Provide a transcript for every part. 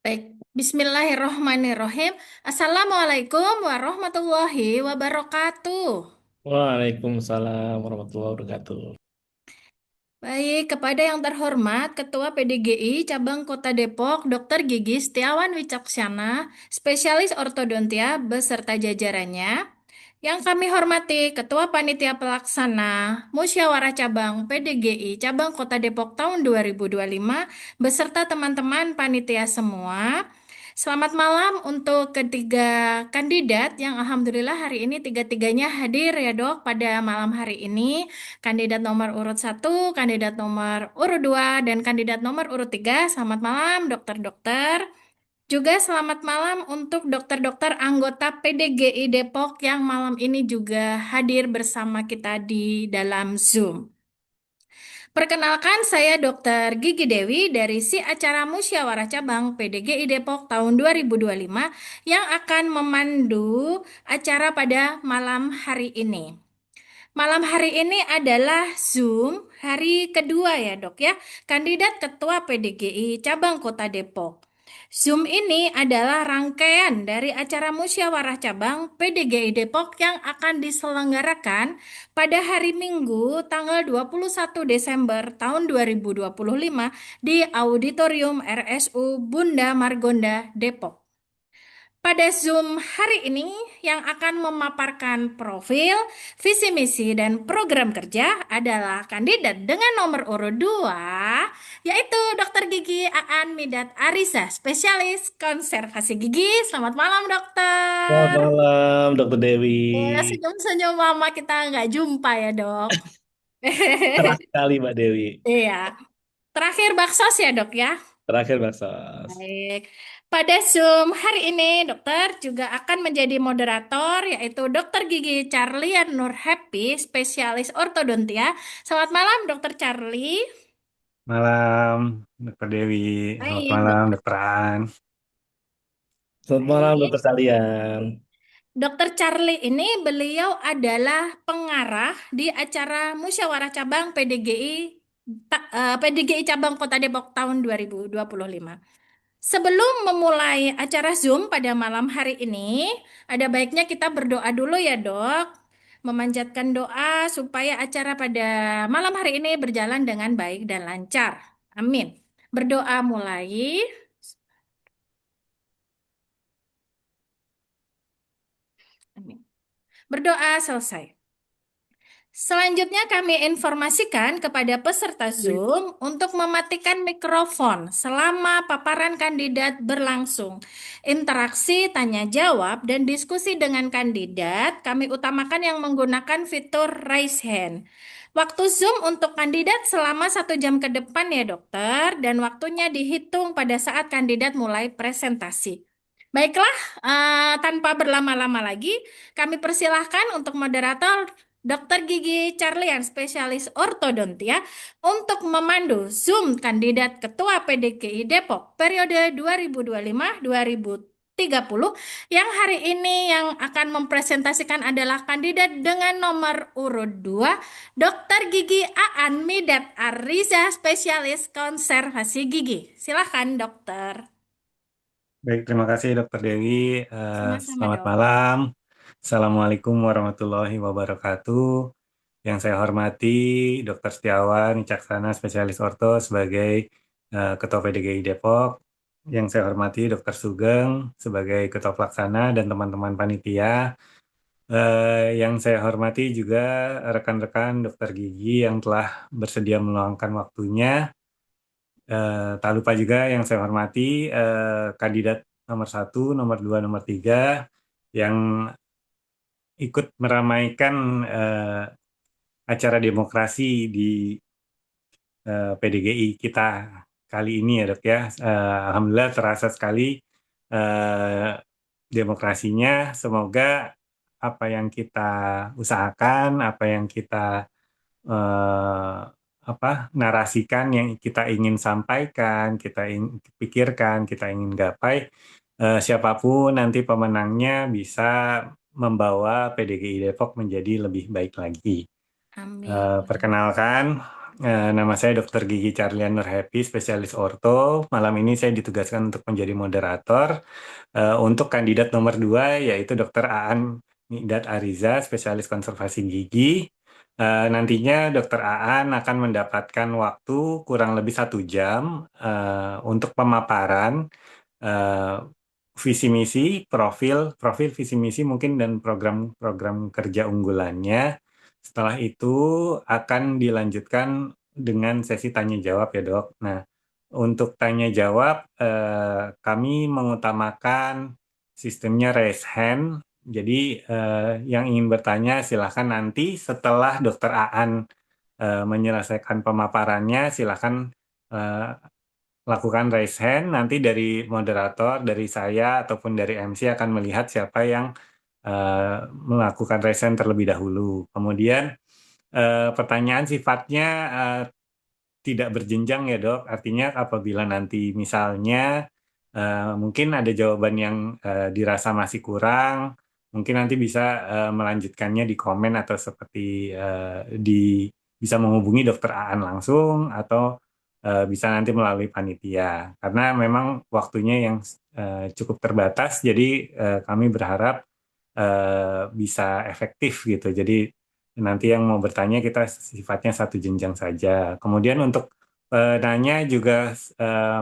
Baik, Bismillahirrohmanirrohim. Assalamualaikum warahmatullahi wabarakatuh. Waalaikumsalam warahmatullahi wabarakatuh. Baik, kepada yang terhormat Ketua PDGI Cabang Kota Depok, Dr. Gigi Setiawan Wicaksana, Spesialis Ortodontia beserta jajarannya. Yang kami hormati Ketua Panitia Pelaksana Musyawarah Cabang PDGI Cabang Kota Depok tahun 2025 beserta teman-teman panitia semua. Selamat malam untuk ketiga kandidat yang alhamdulillah hari ini tiga-tiganya hadir ya dok pada malam hari ini. Kandidat nomor urut satu, kandidat nomor urut 2, dan kandidat nomor urut 3. Selamat malam dokter-dokter. Juga selamat malam untuk dokter-dokter anggota PDGI Depok yang malam ini juga hadir bersama kita di dalam Zoom. Perkenalkan saya Dr. Gigi Dewi dari si acara Musyawarah Cabang PDGI Depok tahun 2025 yang akan memandu acara pada malam hari ini. Malam hari ini adalah Zoom hari kedua ya dok ya, kandidat ketua PDGI Cabang Kota Depok. Zoom ini adalah rangkaian dari acara musyawarah cabang PDGI Depok yang akan diselenggarakan pada hari Minggu tanggal 21 Desember tahun 2025 di Auditorium RSU Bunda Margonda Depok. Pada Zoom hari ini yang akan memaparkan profil, visi misi, dan program kerja adalah kandidat dengan nomor urut 2, yaitu Dr. Gigi Aan Midat Arisa, spesialis konservasi gigi. Selamat malam, Selamat dokter. malam, Dokter Dewi. Ya, senyum-senyum lama kita nggak jumpa ya, dok. Cerah sekali, Mbak Dewi. Iya. Terakhir baksos ya, dok ya. Terakhir, Mbak Sos. Baik, pada Zoom hari ini dokter juga akan menjadi moderator yaitu Dokter Gigi Charlian Nur Happy, spesialis ortodontia. Selamat malam Dokter Charlie. Malam, Dokter Dewi. Selamat Baik, malam, Dokter An. Selamat malam, baik. Dokter Salian. Dokter Charlie ini beliau adalah pengarah di acara Musyawarah Cabang PDGI Cabang Kota Depok tahun 2025. Sebelum memulai acara Zoom pada malam hari ini, ada baiknya kita berdoa dulu ya, Dok. Memanjatkan doa supaya acara pada malam hari ini berjalan dengan baik dan lancar. Amin. Berdoa mulai. Amin. Berdoa selesai. Selanjutnya kami informasikan kepada peserta Zoom untuk mematikan mikrofon selama paparan kandidat berlangsung. Interaksi, tanya jawab, dan diskusi dengan kandidat kami utamakan yang menggunakan fitur raise hand. Waktu Zoom untuk kandidat selama 1 jam ke depan ya dokter, dan waktunya dihitung pada saat kandidat mulai presentasi. Baiklah, tanpa berlama-lama lagi, kami persilahkan untuk moderator Dokter Gigi Charlian, spesialis ortodontia, untuk memandu Zoom kandidat Ketua PDGI Depok periode 2025-2030 yang hari ini yang akan mempresentasikan adalah kandidat dengan nomor urut 2, Dokter Gigi Aan Midat Ariza, spesialis konservasi gigi. Silakan dokter. Baik, terima kasih, Dokter Dewi. Sama-sama Selamat dok. malam. Assalamualaikum warahmatullahi wabarakatuh. Yang saya hormati, Dokter Setiawan Wicaksana, Spesialis Orto sebagai Ketua PDGI Depok. Yang saya hormati, Dokter Sugeng sebagai Ketua Pelaksana dan teman-teman panitia. Yang saya hormati juga rekan-rekan Dokter Gigi yang telah bersedia meluangkan waktunya. Tak lupa juga yang saya hormati kandidat nomor 1, nomor 2, nomor 3 yang ikut meramaikan acara demokrasi di PDGI kita kali ini ya dok ya. Alhamdulillah terasa sekali eh, demokrasinya. Semoga apa yang kita usahakan, apa yang kita eh, narasikan, yang kita ingin sampaikan, kita ingin pikirkan, kita ingin gapai, siapapun nanti pemenangnya bisa membawa PDGI Depok menjadi lebih baik lagi. Amin. Perkenalkan, Nama saya Dr. Gigi Charlian Nur Happy, spesialis orto. Malam ini saya ditugaskan untuk menjadi moderator untuk kandidat nomor 2, yaitu Dr. Aan Miqdad Ariza, spesialis konservasi gigi. Nantinya Dr. Aan akan mendapatkan waktu kurang lebih 1 jam untuk pemaparan eh, visi misi, profil visi misi mungkin dan program-program kerja unggulannya. Setelah itu akan dilanjutkan dengan sesi tanya jawab ya dok. Nah, untuk tanya jawab kami mengutamakan sistemnya raise hand. Jadi yang ingin bertanya silahkan nanti setelah Dokter Aan menyelesaikan pemaparannya, silahkan eh, lakukan raise hand. Nanti dari moderator, dari saya ataupun dari MC akan melihat siapa yang melakukan raise hand terlebih dahulu. Kemudian pertanyaan sifatnya eh, tidak berjenjang ya dok. Artinya apabila nanti misalnya mungkin ada jawaban yang dirasa masih kurang, mungkin nanti bisa melanjutkannya di komen atau seperti di bisa menghubungi dokter Aan langsung atau bisa nanti melalui panitia. Karena memang waktunya yang cukup terbatas, jadi kami berharap bisa efektif gitu. Jadi nanti yang mau bertanya kita sifatnya satu jenjang saja. Kemudian untuk penanya juga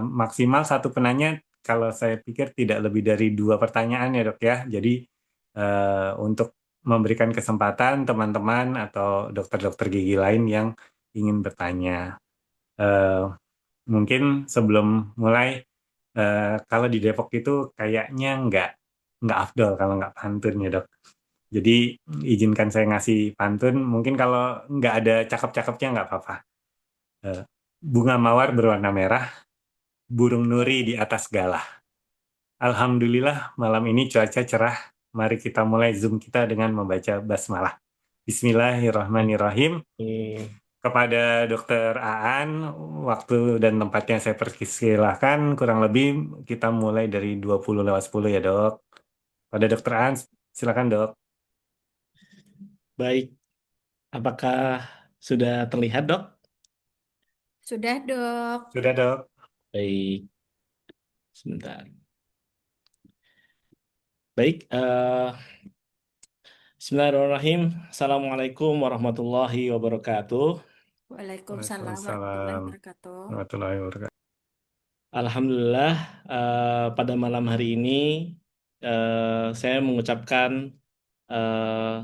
maksimal satu penanya kalau saya pikir tidak lebih dari 2 pertanyaan ya dok ya. Jadi untuk memberikan kesempatan teman-teman atau dokter-dokter gigi lain yang ingin bertanya. Eh, Mungkin sebelum mulai, kalau di Depok itu kayaknya nggak afdol kalau nggak pantun ya dok. Jadi izinkan saya ngasih pantun. Mungkin kalau nggak ada cakep-cakepnya nggak apa-apa. Eh, Bunga mawar berwarna merah, burung nuri di atas galah. Alhamdulillah malam ini cuaca cerah. Mari kita mulai Zoom kita dengan membaca basmalah. Bismillahirrahmanirrahim. Oke. Kepada Dokter Aan, waktu dan tempatnya saya persilahkan. Kurang lebih kita mulai dari 20 lewat 10 ya dok. Pada Dokter Aan, silakan dok. Baik, apakah sudah terlihat, Dok? Sudah, Dok. Sudah dok. Baik, sebentar. Baik, Bismillahirrahmanirrahim. Assalamualaikum warahmatullahi wabarakatuh. Waalaikumsalam warahmatullahi Waalaikumsalam wabarakatuh. warahmatullahi wabarakatuh. Alhamdulillah, pada malam hari ini saya mengucapkan eh,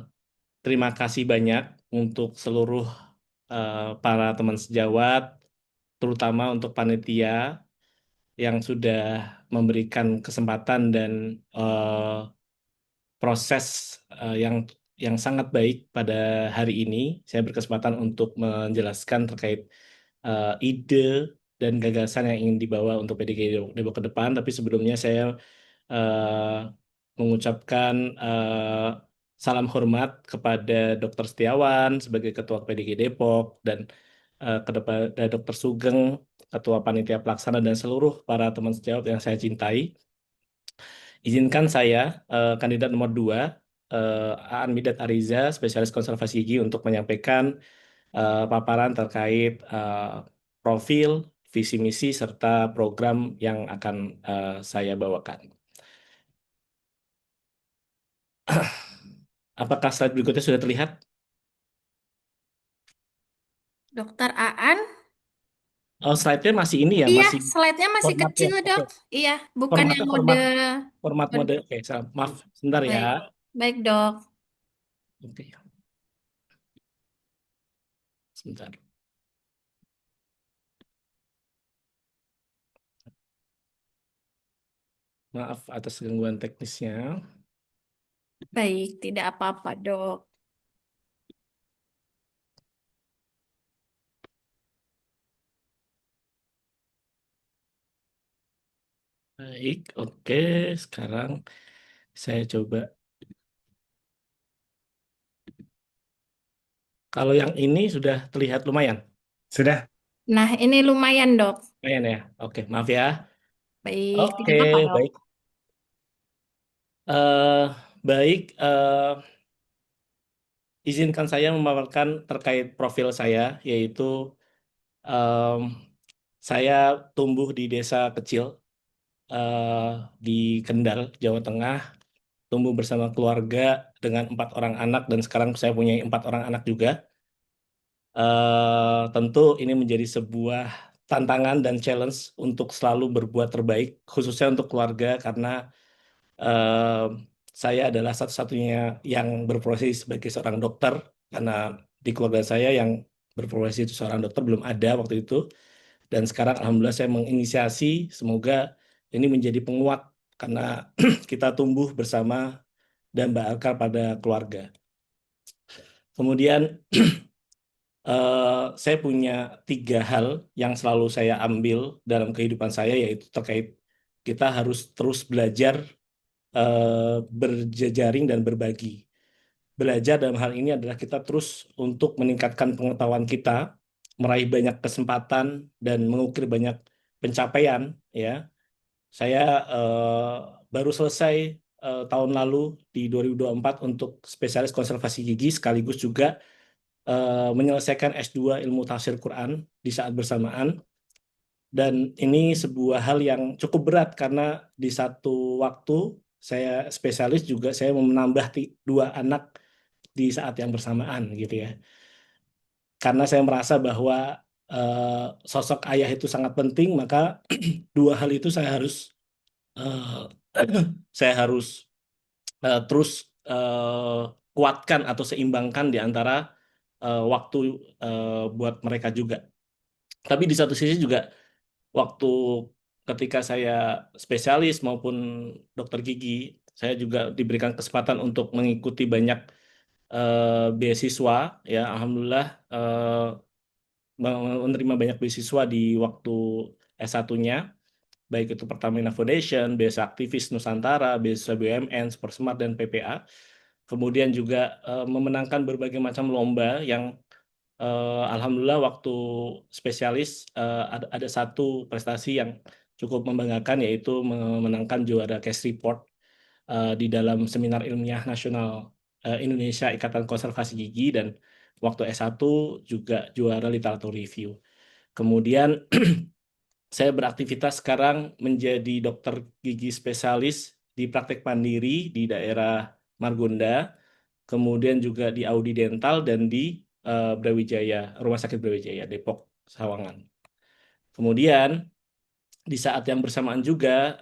terima kasih banyak untuk seluruh para teman sejawat, terutama untuk panitia yang sudah memberikan kesempatan dan proses yang sangat baik pada hari ini. Saya berkesempatan untuk menjelaskan terkait ide dan gagasan yang ingin dibawa untuk PDG Depok ke depan. Tapi sebelumnya saya eh, mengucapkan salam hormat kepada Dr. Setiawan sebagai Ketua PDG Depok dan kepada Dr. Sugeng, Ketua Panitia Pelaksana dan seluruh para teman sejawat yang saya cintai. Izinkan saya, kandidat nomor 2, Aan Midat Ariza, spesialis konservasi gigi, untuk menyampaikan paparan terkait profil, visi misi, serta program yang akan saya bawakan. Apakah slide berikutnya sudah terlihat? Dokter Aan? Oh, slide-nya masih ini ya, Iya, masih slide-nya masih formatnya. kecil, Oke, Dok. Iya, bukan yang formatnya mode. format mode. Oke, maaf, sebentar ya. Baik, baik, Dok. Oke, sebentar. Maaf atas gangguan teknisnya. Baik, tidak apa-apa, Dok. Baik, oke. Sekarang saya coba. Kalau yang ini sudah terlihat lumayan. Sudah? Nah, ini lumayan, Dok. Lumayan ya. Oke, maaf ya. Baik, tidak Oke, apa-apa, Dok. baik. eh Baik, izinkan saya memaparkan terkait profil saya, yaitu Em, saya tumbuh di desa kecil eh, di Kendal, Jawa Tengah, tumbuh bersama keluarga dengan 4 orang anak dan sekarang saya punya 4 orang anak juga. Tentu ini menjadi sebuah tantangan dan challenge untuk selalu berbuat terbaik, khususnya untuk keluarga karena eh, saya adalah satu-satunya yang berprofesi sebagai seorang dokter karena di keluarga saya yang berprofesi itu seorang dokter belum ada waktu itu. Dan sekarang alhamdulillah saya menginisiasi, semoga ini menjadi penguat karena kita tumbuh bersama dan berakar pada keluarga. Kemudian eh, saya punya 3 hal yang selalu saya ambil dalam kehidupan saya, yaitu terkait kita harus terus belajar, berjejaring dan berbagi. Belajar dalam hal ini adalah kita terus untuk meningkatkan pengetahuan kita, meraih banyak kesempatan dan mengukir banyak pencapaian, ya. Saya eh, baru selesai tahun lalu di 2024 untuk spesialis konservasi gigi sekaligus juga menyelesaikan S2 ilmu tafsir Quran di saat bersamaan. Dan ini sebuah hal yang cukup berat karena di satu waktu saya spesialis juga saya mau menambah 2 anak di saat yang bersamaan gitu ya. Karena saya merasa bahwa eh, sosok ayah itu sangat penting, maka 2 hal itu eh, saya harus terus eh, kuatkan atau seimbangkan di antara waktu buat mereka juga. Tapi di satu sisi juga waktu ketika saya spesialis maupun dokter gigi, saya juga diberikan kesempatan untuk mengikuti banyak beasiswa, ya alhamdulillah menerima banyak beasiswa di waktu S1-nya, baik itu Pertamina Foundation, Beasiswa Aktivis Nusantara, Beasiswa BUMN, Super Smart, dan PPA. Kemudian juga memenangkan berbagai macam lomba yang alhamdulillah waktu spesialis ada satu prestasi yang cukup membanggakan, yaitu memenangkan juara case report di dalam seminar ilmiah nasional Indonesia Ikatan Konservasi Gigi, dan waktu S1 juga juara literatur review. Kemudian saya beraktivitas sekarang menjadi dokter gigi spesialis di praktek mandiri di daerah Margonda, kemudian juga di Audi Dental dan di Brawijaya, Rumah Sakit Brawijaya, Depok, Sawangan. Kemudian di saat yang bersamaan juga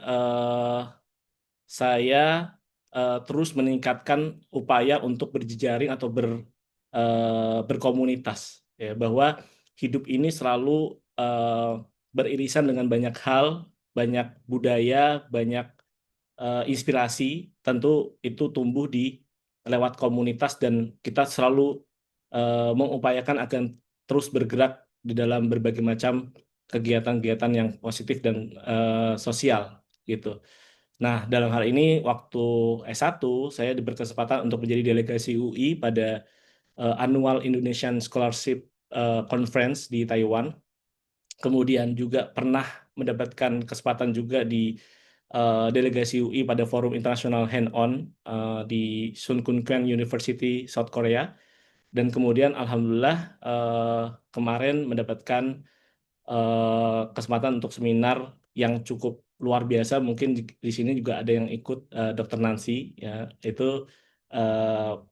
saya terus meningkatkan upaya untuk berjejaring atau berkomunitas, ya, bahwa hidup ini selalu beririsan dengan banyak hal, banyak budaya, banyak inspirasi. Tentu itu tumbuh di lewat komunitas dan kita selalu mengupayakan agar terus bergerak di dalam berbagai macam kegiatan-kegiatan yang positif dan sosial gitu. Nah, dalam hal ini waktu S1 saya berkesempatan untuk menjadi delegasi UI pada Annual Indonesian Scholarship Conference di Taiwan. Kemudian juga pernah mendapatkan kesempatan juga di delegasi UI pada Forum Internasional Hand-On di Sun Kun Kwang University, South Korea. Dan kemudian alhamdulillah kemarin mendapatkan kesempatan untuk seminar yang cukup luar biasa. Mungkin di sini juga ada yang ikut, Dr. Nancy, ya, itu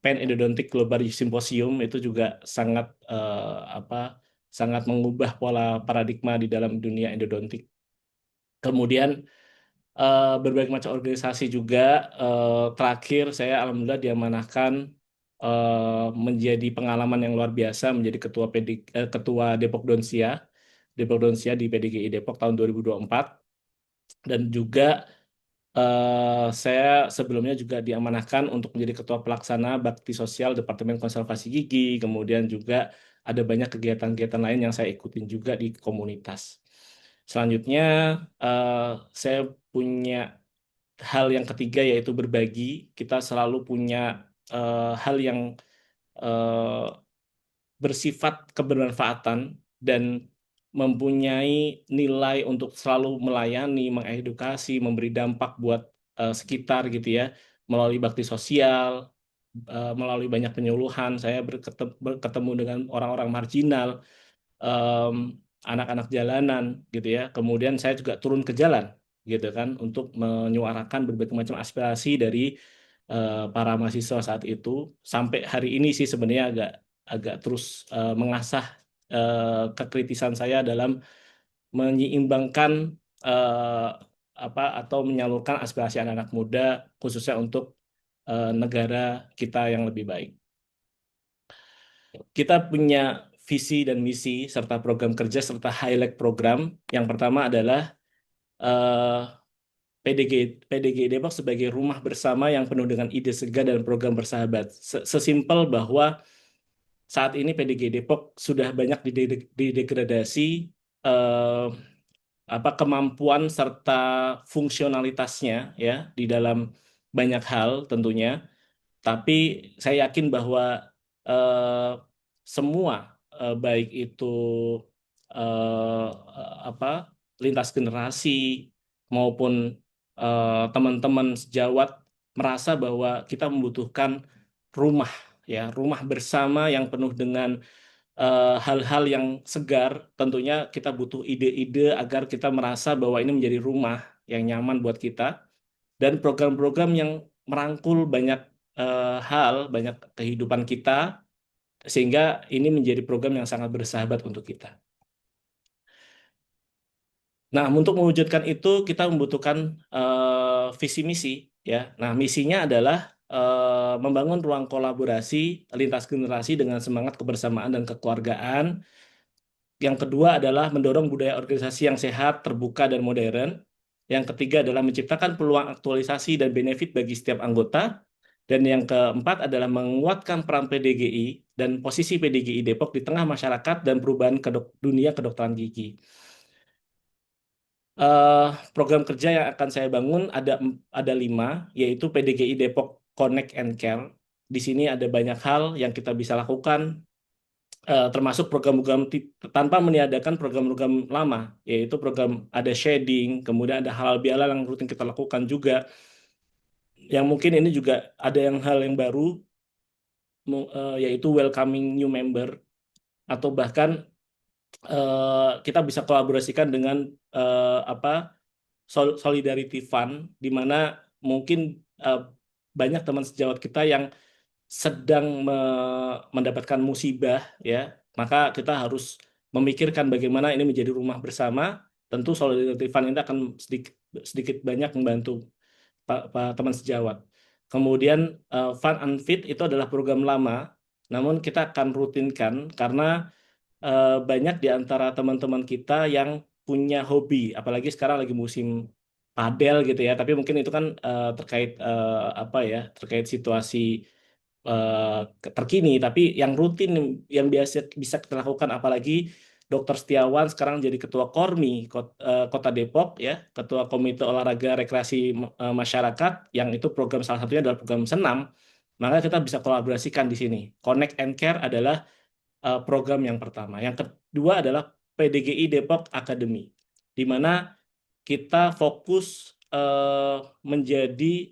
Pan Endodontic Global Symposium, itu juga sangat apa sangat mengubah pola paradigma di dalam dunia endodontik. Kemudian berbagai macam organisasi juga. Terakhir saya alhamdulillah diamanahkan menjadi pengalaman yang luar biasa menjadi ketua Depok Donsia, di PDGI Depok tahun 2024. Dan juga saya sebelumnya juga diamanahkan untuk menjadi ketua pelaksana Bakti Sosial Departemen Konservasi Gigi. Kemudian juga ada banyak kegiatan-kegiatan lain yang saya ikutin juga di komunitas. Selanjutnya eh, saya punya hal yang ketiga, yaitu berbagi. Kita selalu punya hal yang eh, bersifat kebermanfaatan dan mempunyai nilai untuk selalu melayani, mengedukasi, memberi dampak buat sekitar gitu ya, melalui bakti sosial, melalui banyak penyuluhan. Saya berketemu dengan orang-orang marginal, em, anak-anak jalanan gitu ya. Kemudian saya juga turun ke jalan gitu kan untuk menyuarakan berbagai macam aspirasi dari para mahasiswa saat itu. Sampai hari ini sih sebenarnya agak agak terus mengasah kekritisan saya dalam menyeimbangkan eh, apa atau menyalurkan aspirasi anak-anak muda khususnya untuk negara kita yang lebih baik. Kita punya visi dan misi serta program kerja serta highlight program. Yang pertama adalah eh, PDG PDG Depok sebagai rumah bersama yang penuh dengan ide segar dan program bersahabat. Sesimpel bahwa saat ini PDG Depok sudah banyak didegradasi eh, kemampuan serta fungsionalitasnya ya di dalam banyak hal tentunya. Tapi saya yakin bahwa eh, semua baik itu apa lintas generasi maupun teman-teman sejawat merasa bahwa kita membutuhkan rumah ya, rumah bersama yang penuh dengan hal-hal yang segar. Tentunya kita butuh ide-ide agar kita merasa bahwa ini menjadi rumah yang nyaman buat kita dan program-program yang merangkul banyak hal, banyak kehidupan kita, sehingga ini menjadi program yang sangat bersahabat untuk kita. Nah, untuk mewujudkan itu kita membutuhkan visi misi, ya. Nah, misinya adalah membangun ruang kolaborasi lintas generasi dengan semangat kebersamaan dan kekeluargaan. Yang kedua adalah mendorong budaya organisasi yang sehat, terbuka, dan modern. Yang ketiga adalah menciptakan peluang aktualisasi dan benefit bagi setiap anggota. Dan yang keempat adalah menguatkan peran PDGI dan posisi PDGI Depok di tengah masyarakat dan perubahan dunia kedokteran gigi. Eh, Program kerja yang akan saya bangun ada 5, yaitu PDGI Depok Connect and Care. Di sini ada banyak hal yang kita bisa lakukan, termasuk program-program tanpa meniadakan program-program lama, yaitu program ada shading, kemudian ada halal bihalal yang rutin kita lakukan juga. Yang mungkin ini juga ada hal yang baru, yaitu welcoming new member, atau bahkan kita bisa kolaborasikan dengan apa Solidarity Fund, di mana mungkin eh, banyak teman sejawat kita yang sedang mendapatkan musibah, ya, maka kita harus memikirkan bagaimana ini menjadi rumah bersama. Tentu Solidarity Fund ini akan sedikit, sedikit banyak membantu teman sejawat. Kemudian Fun and Fit itu adalah program lama, namun kita akan rutinkan karena banyak di antara teman-teman kita yang punya hobi, apalagi sekarang lagi musim padel gitu ya. Tapi mungkin itu kan terkait apa ya, terkait situasi terkini. Tapi yang rutin yang biasa bisa kita lakukan, apalagi Dokter Setiawan sekarang jadi Ketua Kormi Kota Depok ya, Ketua Komite Olahraga Rekreasi Masyarakat, yang itu program salah satunya adalah program senam. Maka kita bisa kolaborasikan di sini. Connect and Care adalah program yang pertama. Yang kedua adalah PDGI Depok Academy, di mana kita fokus menjadi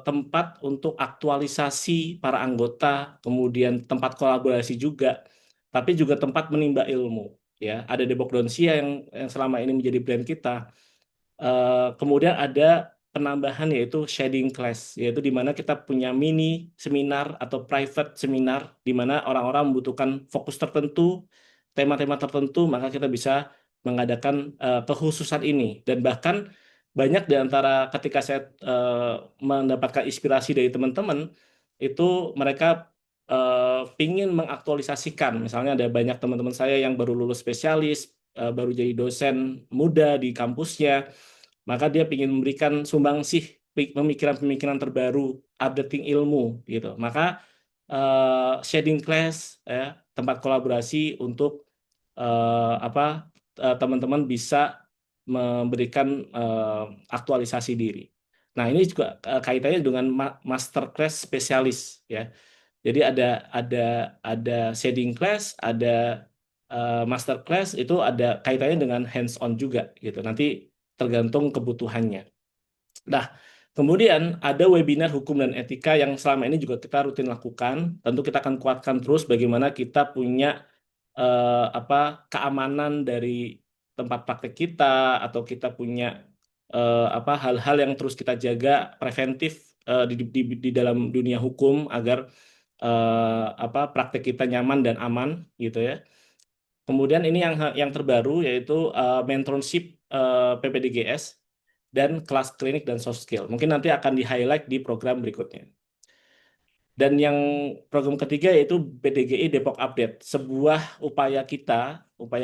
tempat untuk aktualisasi para anggota, kemudian tempat kolaborasi juga, tapi juga tempat menimba ilmu. Ya, ada Depok Donsia yang selama ini menjadi brand kita. Kemudian ada penambahan yaitu shading class, yaitu di mana kita punya mini seminar atau private seminar di mana orang-orang membutuhkan fokus tertentu, tema-tema tertentu, maka kita bisa mengadakan kekhususan ini. Dan bahkan banyak di antara ketika saya mendapatkan inspirasi dari teman-teman, itu mereka ingin mengaktualisasikan. Misalnya ada banyak teman-teman saya yang baru lulus spesialis, baru jadi dosen muda di kampusnya, maka dia ingin memberikan sumbangsih pemikiran-pemikiran terbaru, updating ilmu gitu. Maka shading class ya, tempat kolaborasi untuk teman-teman bisa memberikan aktualisasi diri. Nah, ini juga kaitannya dengan masterclass spesialis ya. Jadi ada ada shading class, ada masterclass, itu ada kaitannya dengan hands on juga gitu. Nanti tergantung kebutuhannya. Nah, kemudian ada webinar hukum dan etika yang selama ini juga kita rutin lakukan. Tentu kita akan kuatkan terus bagaimana kita punya keamanan dari tempat praktek kita, atau kita punya hal-hal yang terus kita jaga preventif di dalam dunia hukum agar praktek kita nyaman dan aman gitu ya. Kemudian ini yang terbaru yaitu mentorship PPDGS dan kelas klinik dan soft skill. Mungkin nanti akan di-highlight di program berikutnya. Dan yang program ketiga yaitu PDGI Depok Update, sebuah upaya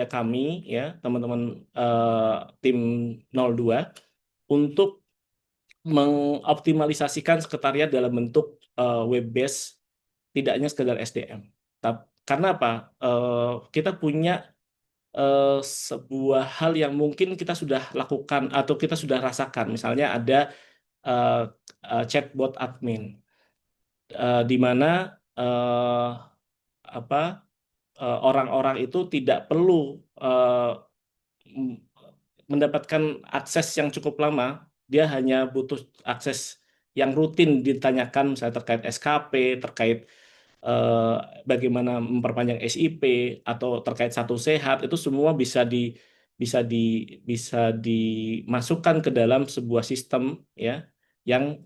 kami ya teman-teman tim 02 untuk mengoptimalisasikan sekretariat dalam bentuk web base, tidak hanya sekedar SDM. Karena apa? Kita punya sebuah hal yang mungkin kita sudah lakukan atau kita sudah rasakan. Misalnya ada eh, chatbot admin, di mana eh, orang-orang itu tidak perlu eh, m- mendapatkan akses yang cukup lama. Dia hanya butuh akses yang rutin ditanyakan, misalnya terkait SKP, terkait eh, bagaimana memperpanjang SIP, atau terkait satu sehat, itu semua bisa di bisa dimasukkan ke dalam sebuah sistem ya yang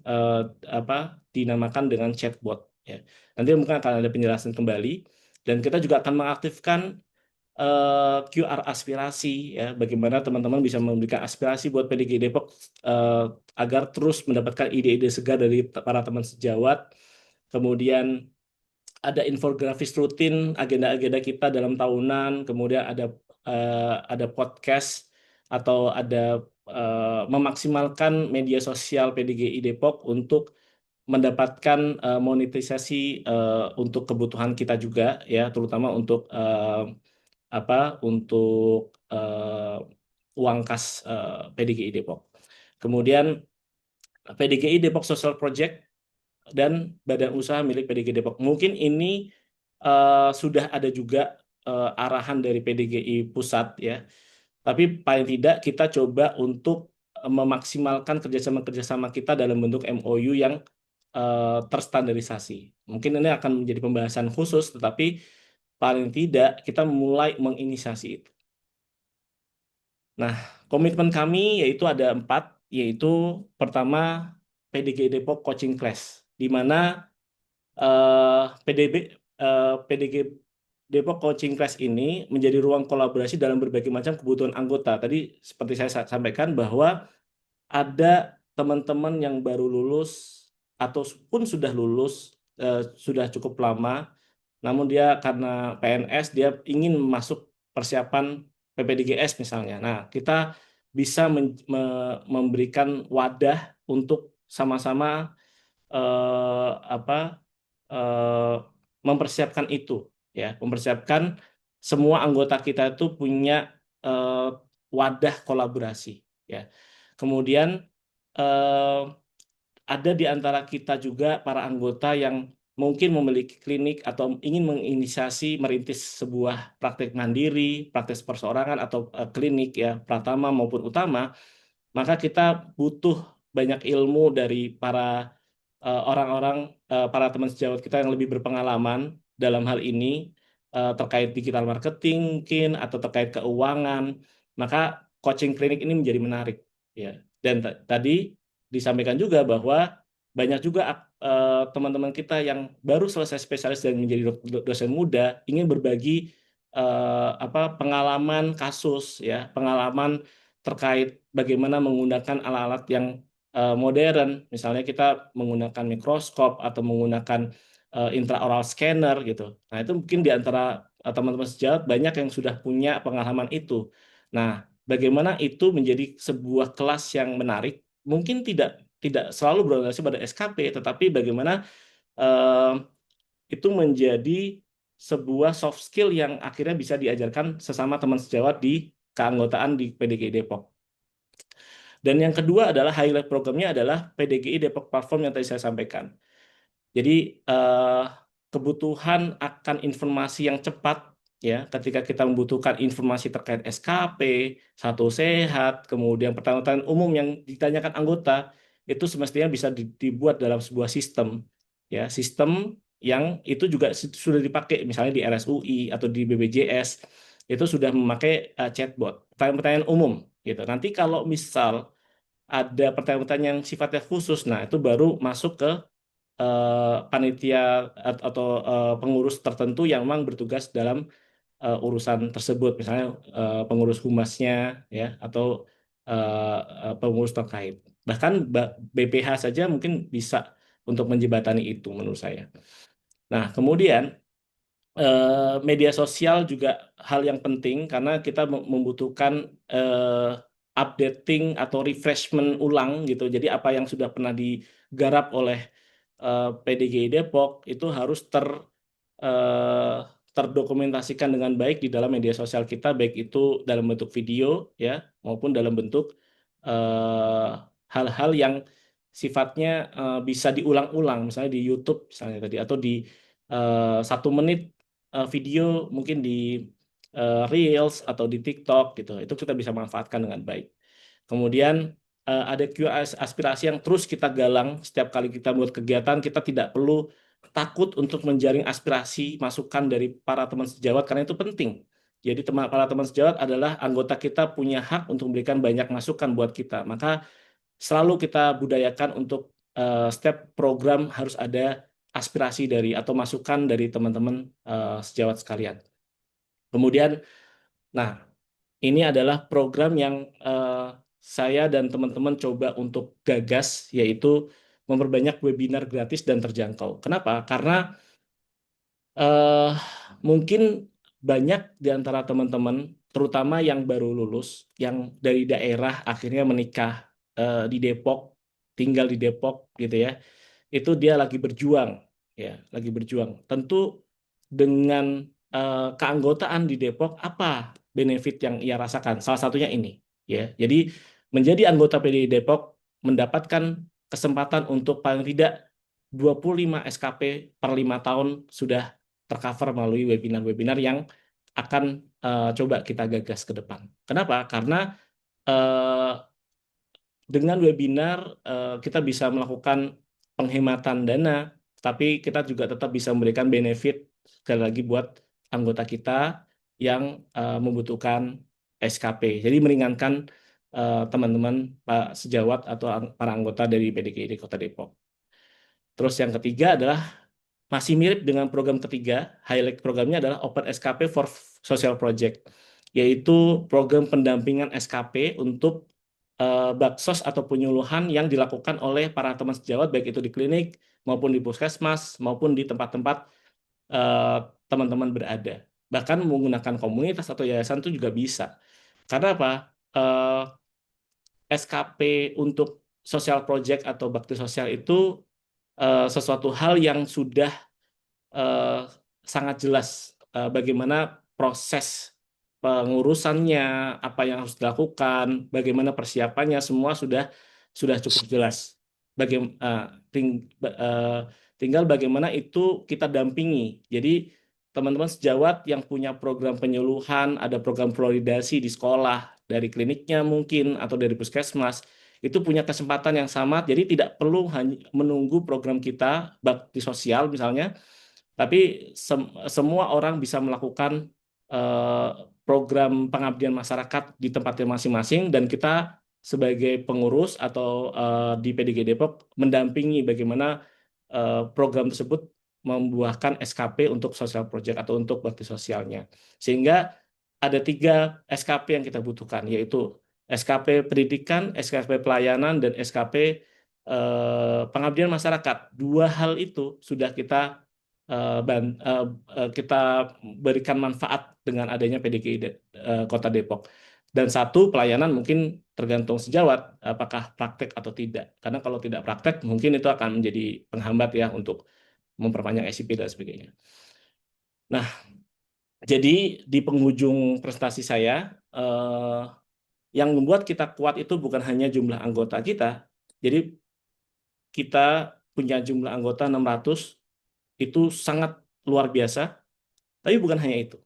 apa dinamakan dengan chatbot ya. Nanti mungkin akan ada penjelasan kembali, dan kita juga akan mengaktifkan QR aspirasi ya, bagaimana teman-teman bisa memberikan aspirasi buat PDG Depok eh, agar terus mendapatkan ide-ide segar dari para teman sejawat. Kemudian ada infografis rutin agenda-agenda kita dalam tahunan, kemudian ada podcast, atau ada memaksimalkan media sosial PDGI Depok untuk mendapatkan monetisasi untuk kebutuhan kita juga ya, terutama untuk untuk uang kas PDGI Depok. Kemudian PDGI Depok Social Project dan badan usaha milik PDGI Depok. Mungkin ini sudah ada juga arahan dari PDGI pusat ya. Tapi paling tidak kita coba untuk memaksimalkan kerjasama-kerjasama kita dalam bentuk MOU yang terstandarisasi. Mungkin ini akan menjadi pembahasan khusus, tetapi paling tidak kita mulai menginisiasi itu. Nah, komitmen kami yaitu ada 4, yaitu pertama PDG Depok Coaching Class, di mana PDG Depok Coaching Class ini menjadi ruang kolaborasi dalam berbagai macam kebutuhan anggota. Tadi seperti saya sampaikan bahwa ada teman-teman yang baru lulus ataupun sudah lulus, sudah cukup lama, namun dia karena PNS dia ingin masuk persiapan PPDGS misalnya. Nah, kita bisa memberikan wadah untuk sama-sama eh, apa eh, mempersiapkan itu ya, mempersiapkan semua anggota kita itu punya eh, wadah kolaborasi ya. Kemudian eh, ada di antara kita juga para anggota yang mungkin memiliki klinik atau ingin menginisiasi merintis sebuah praktek mandiri, praktek perseorangan, atau klinik ya, pratama maupun utama. Maka kita butuh banyak ilmu dari orang-orang, para teman sejawat kita yang lebih berpengalaman dalam hal ini, terkait digital marketing mungkin, atau terkait keuangan. Maka coaching klinik ini menjadi menarik ya. Dan tadi disampaikan juga bahwa banyak juga teman-teman kita yang baru selesai spesialis dan menjadi dosen muda ingin berbagi pengalaman kasus ya, pengalaman terkait bagaimana menggunakan alat-alat yang modern. Misalnya kita menggunakan mikroskop atau menggunakan intraoral scanner gitu. Nah, itu mungkin di antara teman-teman sejawat banyak yang sudah punya pengalaman itu. Nah, bagaimana itu menjadi sebuah kelas yang menarik? Mungkin tidak selalu berorientasi pada SKP, tetapi bagaimana eh, itu menjadi sebuah soft skill yang akhirnya bisa diajarkan sesama teman sejawat di keanggotaan di PDG Depok. Dan yang kedua adalah highlight programnya adalah PDGI Depok Platform yang tadi saya sampaikan. Jadi kebutuhan akan informasi yang cepat ya, ketika kita membutuhkan informasi terkait SKP, satu sehat, kemudian pertanyaan umum yang ditanyakan anggota, itu semestinya bisa dibuat dalam sebuah sistem ya, sistem yang itu juga sudah dipakai misalnya di RSUI atau di BPJS itu sudah memakai chatbot, pertanyaan-pertanyaan umum gitu. Nanti kalau misal ada pertanyaan-pertanyaan yang sifatnya khusus, nah itu baru masuk ke panitia atau pengurus tertentu yang memang bertugas dalam urusan tersebut, misalnya pengurus humasnya ya atau pengurus terkait. Bahkan BPH saja mungkin bisa untuk menjembatani itu menurut saya. Nah, kemudian media sosial juga hal yang penting karena kita membutuhkan updating atau refreshment ulang gitu. Jadi apa yang sudah pernah digarap oleh PDGI Depok itu harus eh, terdokumentasikan dengan baik di dalam media sosial kita, baik itu dalam bentuk video ya maupun dalam bentuk eh, hal-hal yang sifatnya bisa diulang-ulang, misalnya di YouTube misalnya tadi atau di 1 menit video mungkin di Reels atau di TikTok gitu, itu kita bisa manfaatkan dengan baik. Kemudian ada QA aspirasi yang terus kita galang setiap kali kita buat kegiatan, kita tidak perlu takut untuk menjaring aspirasi masukan dari para teman sejawat karena itu penting. Jadi para teman sejawat adalah anggota kita punya hak untuk memberikan banyak masukan buat kita. Maka selalu kita budayakan untuk setiap program harus ada aspirasi dari atau masukan dari teman-teman sejawat sekalian. Kemudian, nah ini adalah program yang saya dan teman-teman coba untuk gagas, yaitu memperbanyak webinar gratis dan terjangkau. Kenapa? Karena eh, mungkin banyak di antara teman-teman, terutama yang baru lulus, yang dari daerah akhirnya menikah di Depok, tinggal di Depok gitu ya, itu dia lagi berjuang, ya, lagi berjuang. Tentu dengan keanggotaan di Depok, apa benefit yang ia rasakan? Salah satunya ini, ya. Jadi menjadi anggota PDI Depok mendapatkan kesempatan untuk paling tidak 25 SKP per 5 tahun sudah tercover melalui webinar-webinar yang akan coba kita gagas ke depan. Kenapa? Karena eh, dengan webinar kita bisa melakukan penghematan dana, tapi kita juga tetap bisa memberikan benefit sekali lagi buat anggota kita yang membutuhkan SKP. Jadi meringankan teman-teman Pak Sejawat atau para anggota dari PDGI di Kota Depok. Terus yang ketiga adalah masih mirip dengan program ketiga, highlight programnya adalah Open SKP for Social Project, yaitu program pendampingan SKP untuk baksos atau penyuluhan yang dilakukan oleh para teman sejawat, baik itu di klinik maupun di puskesmas maupun di tempat-tempat eh, teman-teman berada. Bahkan menggunakan komunitas atau yayasan itu juga bisa. Karena apa? SKP untuk social project atau bakti sosial itu sesuatu hal yang sudah eh, sangat jelas bagaimana proses pengurusannya, apa yang harus dilakukan, bagaimana persiapannya, semua sudah cukup jelas. Tinggal bagaimana itu kita dampingi. Jadi teman-teman sejawat yang punya program penyuluhan, ada program validasi di sekolah, dari kliniknya mungkin atau dari puskesmas, itu punya kesempatan yang sama. Jadi tidak perlu hanya menunggu program kita bakti sosial misalnya, tapi semua orang bisa melakukan eh, program pengabdian masyarakat di tempatnya masing-masing dan kita sebagai pengurus atau di PDG Depok mendampingi bagaimana program tersebut membuahkan SKP untuk social project atau untuk bakti sosialnya. Sehingga ada 3 SKP yang kita butuhkan, yaitu SKP pendidikan, SKP pelayanan, dan SKP pengabdian masyarakat. 2 hal itu sudah kita berikan manfaat dengan adanya PDGI Kota Depok. Dan 1 pelayanan mungkin tergantung sejawat apakah praktek atau tidak. Karena kalau tidak praktek mungkin itu akan menjadi penghambat ya untuk memperpanjang SIP dan sebagainya. Nah, jadi di penghujung prestasi saya, yang membuat kita kuat itu bukan hanya jumlah anggota kita. Jadi kita punya jumlah anggota 600, itu sangat luar biasa. Tapi bukan hanya itu.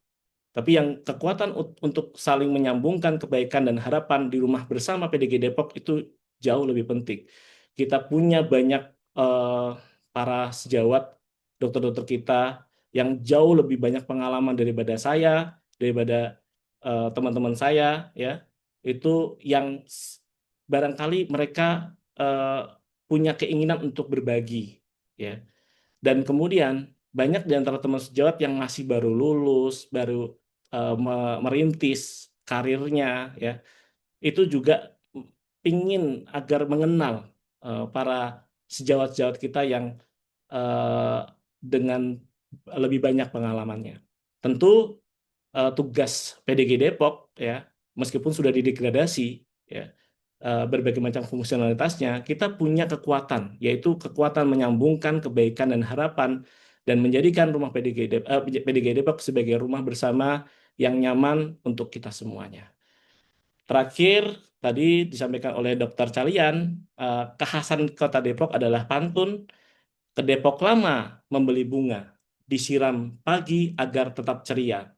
Tapi yang kekuatan untuk saling menyambungkan kebaikan dan harapan di rumah bersama PDG Depok itu jauh lebih penting. Kita punya banyak para sejawat dokter-dokter kita yang jauh lebih banyak pengalaman daripada saya, daripada teman-teman saya, ya, itu yang barangkali mereka eh, punya keinginan untuk berbagi, ya. Dan kemudian banyak di antara teman sejawat yang masih baru lulus, baru merintis karirnya, ya, itu juga ingin agar mengenal para sejawat-sejawat kita yang eh, dengan lebih banyak pengalamannya. Tentu tugas PDG Depok, ya, meskipun sudah didegradasi, ya, berbagai macam fungsionalitasnya, kita punya kekuatan, yaitu kekuatan menyambungkan kebaikan dan harapan dan menjadikan rumah PDG Depok sebagai rumah bersama yang nyaman untuk kita semuanya. Terakhir, tadi disampaikan oleh Dokter Calian, kekhasan Kota Depok adalah pantun, ke Depok Lama membeli bunga, disiram pagi agar tetap ceria.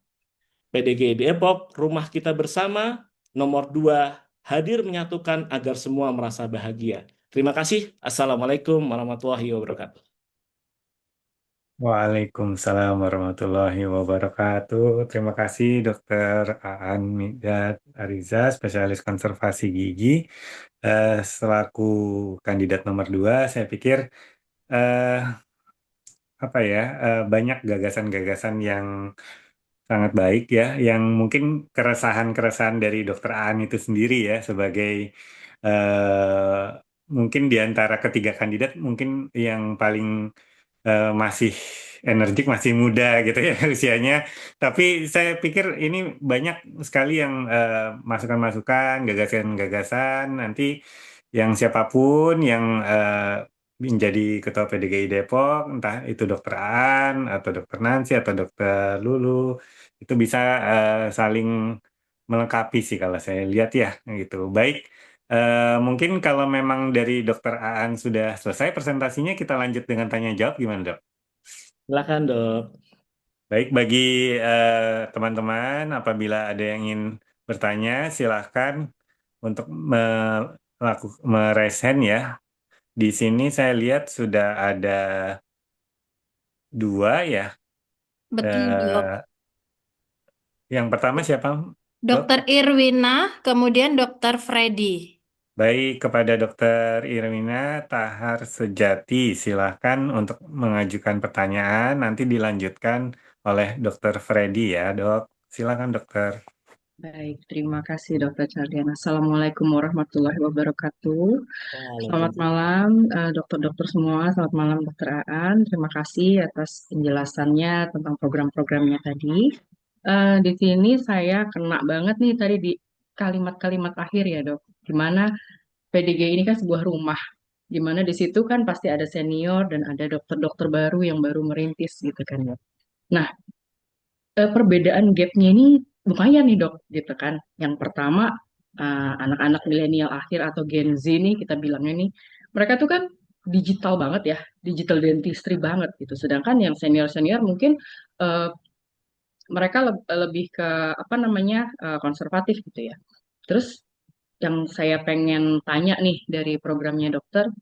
PDG Depok, rumah kita bersama, nomor 2, hadir menyatukan agar semua merasa bahagia. Terima kasih. Assalamualaikum warahmatullahi wabarakatuh. Waalaikumsalam warahmatullahi wabarakatuh. Terima kasih Dokter Aan Midat Ariza, spesialis konservasi gigi. Selaku kandidat nomor 2, saya pikir eh, apa ya banyak gagasan-gagasan yang sangat baik ya, yang mungkin keresahan-keresahan dari Dokter Aan itu sendiri ya sebagai eh, mungkin di antara ketiga kandidat mungkin yang paling masih energik, masih muda gitu ya usianya. Tapi saya pikir ini banyak sekali yang masukan-masukan, gagasan-gagasan nanti yang siapapun yang menjadi ketua PDGI Depok, entah itu Dokter An atau Dokter Nancy atau Dokter Lulu, itu bisa saling melengkapi sih kalau saya lihat ya gitu. Baik. Mungkin kalau memang dari Dokter Aan sudah selesai presentasinya, kita lanjut dengan tanya jawab gimana, Dok? Silakan, Dok. Baik, bagi teman-teman, apabila ada yang ingin bertanya, silahkan untuk meraise hand ya. Di sini saya lihat sudah ada 2 ya. Betul, Dok. Eh, yang pertama siapa, Dok? Dokter Irwina, kemudian Dokter Freddy. Baik, kepada Dokter Irmina Tahar Sejati, silahkan untuk mengajukan pertanyaan, nanti dilanjutkan oleh Dokter Freddy ya, Dok. Silahkan, Dokter. Baik, terima kasih Dokter Charlian. Assalamualaikum warahmatullahi wabarakatuh. Selamat Waalaikumsalam. malam dokter-dokter semua. Selamat malam Dokter Aan. Terima kasih atas penjelasannya tentang program-programnya tadi. Di sini saya kena banget nih tadi di kalimat-kalimat akhir ya dok. Gimana PDG ini kan sebuah rumah. Gimana di situ kan pasti ada senior dan ada dokter-dokter baru yang baru merintis gitu kan ya. Nah, perbedaan gapnya ini lumayan nih dok, gitu kan. Yang pertama, anak-anak milenial akhir atau Gen Z nih kita bilangnya nih, mereka tuh kan digital banget ya, digital dentistry banget gitu. Sedangkan yang senior-senior mungkin eh, mereka lebih ke apa namanya konservatif gitu ya. Terus yang saya pengen tanya nih dari programnya dokter,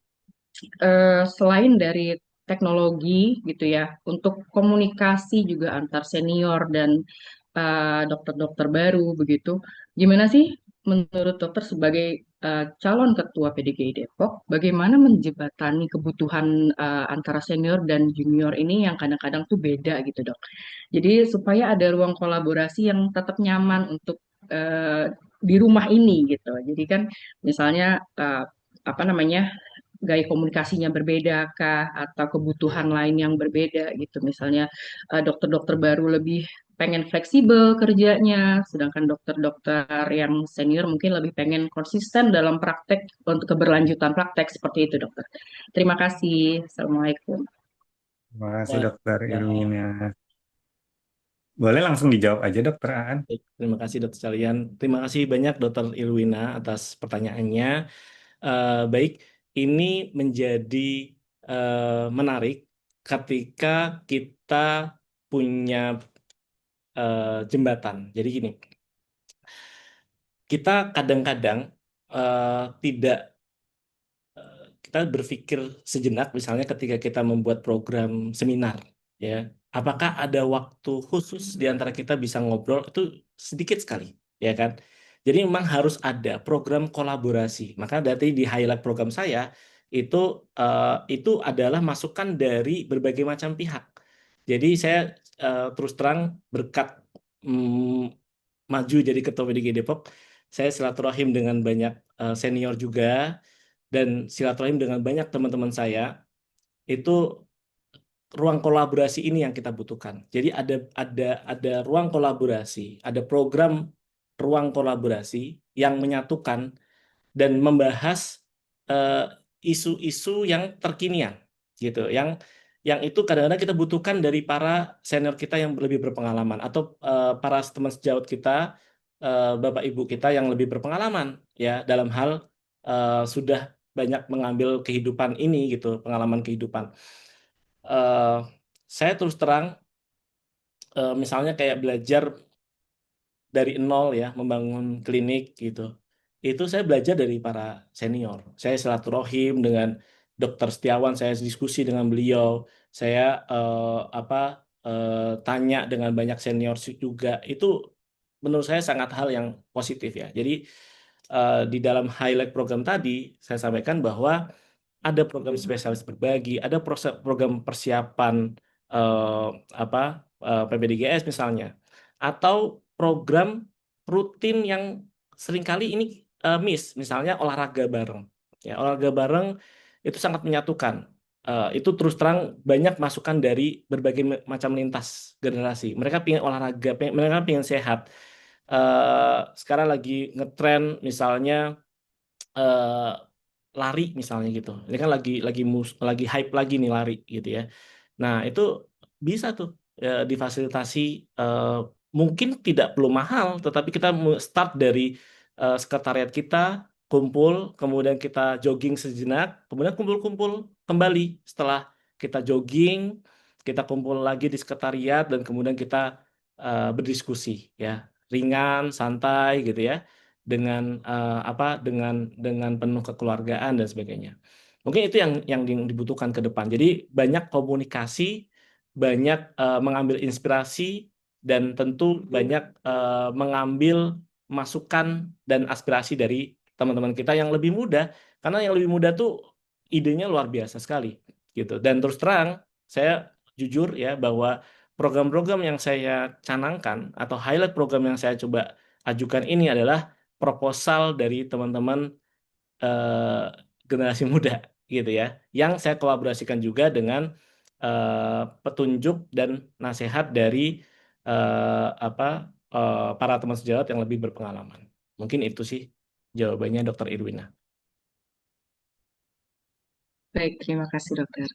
selain dari teknologi gitu ya, untuk komunikasi juga antar senior dan dokter-dokter baru begitu, gimana sih menurut dokter sebagai calon ketua PDGI Depok, bagaimana menjembatani kebutuhan antara senior dan junior ini yang kadang-kadang tuh beda gitu dok. Jadi supaya ada ruang kolaborasi yang tetap nyaman untuk di rumah ini gitu. Jadi kan misalnya apa namanya gaya komunikasinya berbeda kah atau kebutuhan lain yang berbeda gitu. Misalnya dokter-dokter baru lebih pengen fleksibel kerjanya, sedangkan dokter-dokter yang senior mungkin lebih pengen konsisten dalam praktek untuk keberlanjutan praktek seperti itu dokter. Terima kasih. Assalamualaikum. Terima kasih, Dokter Waalaikumsalam. Irmina. Boleh langsung dijawab aja, Dokter Aan. Baik, terima kasih Dokter Calian. Terima kasih banyak Dokter Irwina atas pertanyaannya. Baik, ini menjadi menarik ketika kita punya jembatan. Jadi gini, kita kadang-kadang tidak kita berpikir sejenak, misalnya ketika kita membuat program seminar, ya. Apakah ada waktu khusus di antara kita bisa ngobrol? Itu sedikit sekali, ya kan? Jadi memang harus ada program kolaborasi. Maka dari di highlight program saya itu itu adalah masukan dari berbagai macam pihak. Jadi saya terus terang berkat maju jadi ketua PDG Depok, saya silaturahim dengan banyak senior juga dan silaturahim dengan banyak teman-teman saya. Itu ruang kolaborasi ini yang kita butuhkan. Jadi ada ruang kolaborasi, ada program ruang kolaborasi yang menyatukan dan membahas eh, isu-isu yang terkinian gitu. Yang itu kadang-kadang kita butuhkan dari para senior kita yang lebih berpengalaman atau para teman sejawat kita, Bapak Ibu kita yang lebih berpengalaman ya dalam hal sudah banyak mengambil kehidupan ini gitu, pengalaman kehidupan. eh, saya terus terang, misalnya kayak belajar dari nol ya, membangun klinik gitu. Itu saya belajar dari para senior. Saya silaturahim dengan Dokter Setiawan, saya diskusi dengan beliau. Saya apa tanya dengan banyak senior juga. Itu menurut saya sangat hal yang positif ya. Jadi di dalam highlight program tadi saya sampaikan bahwa ada program spesialis berbagi, ada program persiapan eh, apa PPDGS misalnya, atau program rutin yang seringkali ini miss, misalnya olahraga bareng. Ya, olahraga bareng itu sangat menyatukan. Itu terus terang banyak masukan dari berbagai macam lintas generasi. Mereka pengen olahraga, mereka pengen sehat. Sekarang lagi ngetren misalnya eh, lari misalnya gitu. Ini kan lagi hype lagi nih lari gitu ya. Nah, itu bisa tuh difasilitasi, eh, mungkin tidak perlu mahal, tetapi kita start dari sekretariat kita kumpul, kemudian kita jogging sejenak, kemudian kumpul-kumpul kembali setelah kita jogging, kita kumpul lagi di sekretariat dan kemudian kita berdiskusi ya, ringan, santai gitu ya, dengan dengan penuh kekeluargaan dan sebagainya. Mungkin itu yang dibutuhkan ke depan. Jadi banyak komunikasi, banyak mengambil inspirasi, dan tentu banyak mengambil masukan dan aspirasi dari teman-teman kita yang lebih muda, karena yang lebih muda tuh idenya luar biasa sekali gitu. Dan terus terang, saya jujur ya bahwa program-program yang saya canangkan atau highlight program yang saya coba ajukan ini adalah proposal dari teman-teman eh, generasi muda gitu ya, yang saya kolaborasikan juga dengan petunjuk dan nasihat dari apa para teman sejawat yang lebih berpengalaman. Mungkin itu sih jawabannya, Dokter Irwina. Baik, terima kasih dokter.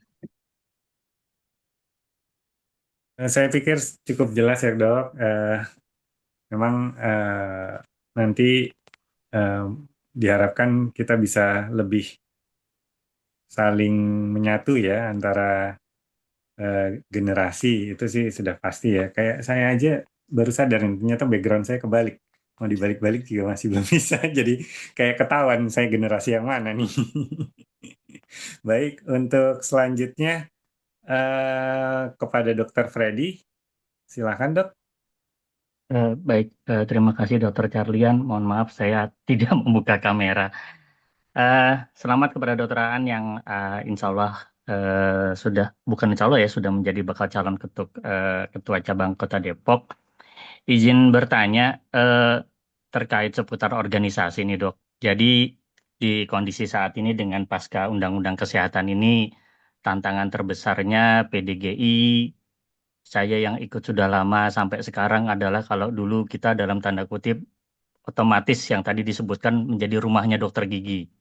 Saya pikir cukup jelas ya dok. Memang nanti eh, diharapkan kita bisa lebih saling menyatu ya antara generasi, itu sih sudah pasti ya. Kayak saya aja baru sadar ternyata background saya kebalik. Mau dibalik-balik juga masih belum bisa. Jadi kayak ketahuan saya generasi yang mana nih. Baik, untuk selanjutnya kepada Dokter Freddy, silakan dok. Baik, terima kasih Dokter Carlian. Mohon maaf saya tidak membuka kamera. Eh, Selamat kepada Dokter Aan yang insya Allah sudah, bukan insya Allah ya, sudah menjadi bakal calon ketua cabang Kota Depok. Izin bertanya terkait seputar organisasi ini dok. Jadi di kondisi saat ini dengan pasca Undang-Undang Kesehatan ini, tantangan terbesarnya PDGI, saya yang ikut sudah lama sampai sekarang adalah kalau dulu kita dalam tanda kutip otomatis yang tadi disebutkan menjadi rumahnya dokter gigi.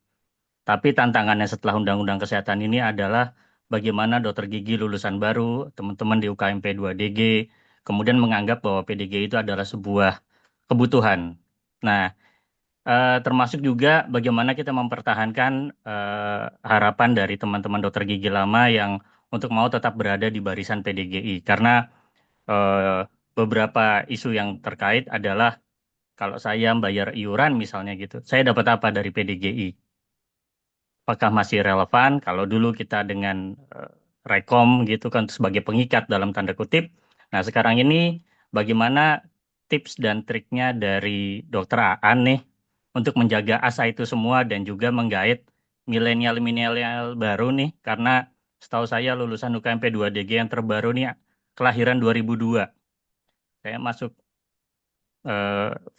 Tapi tantangannya setelah Undang-Undang Kesehatan ini adalah bagaimana dokter gigi lulusan baru, teman-teman di UKMP 2DG, kemudian menganggap bahwa PDG itu adalah sebuah kebutuhan. Nah, termasuk juga bagaimana kita mempertahankan harapan dari teman-teman dokter gigi lama yang untuk mau tetap berada di barisan PDGI. Karena beberapa isu yang terkait adalah kalau saya bayar iuran misalnya gitu, saya dapat apa dari PDGI? Apakah masih relevan? Kalau dulu kita dengan rekom gitu kan sebagai pengikat dalam tanda kutip. Nah, sekarang ini bagaimana tips dan triknya dari Dokter Aan nih untuk menjaga asa itu semua dan juga menggait milenial-milenial baru nih, karena setahu saya lulusan UKMP 2DG yang terbaru nih kelahiran 2002. Saya masuk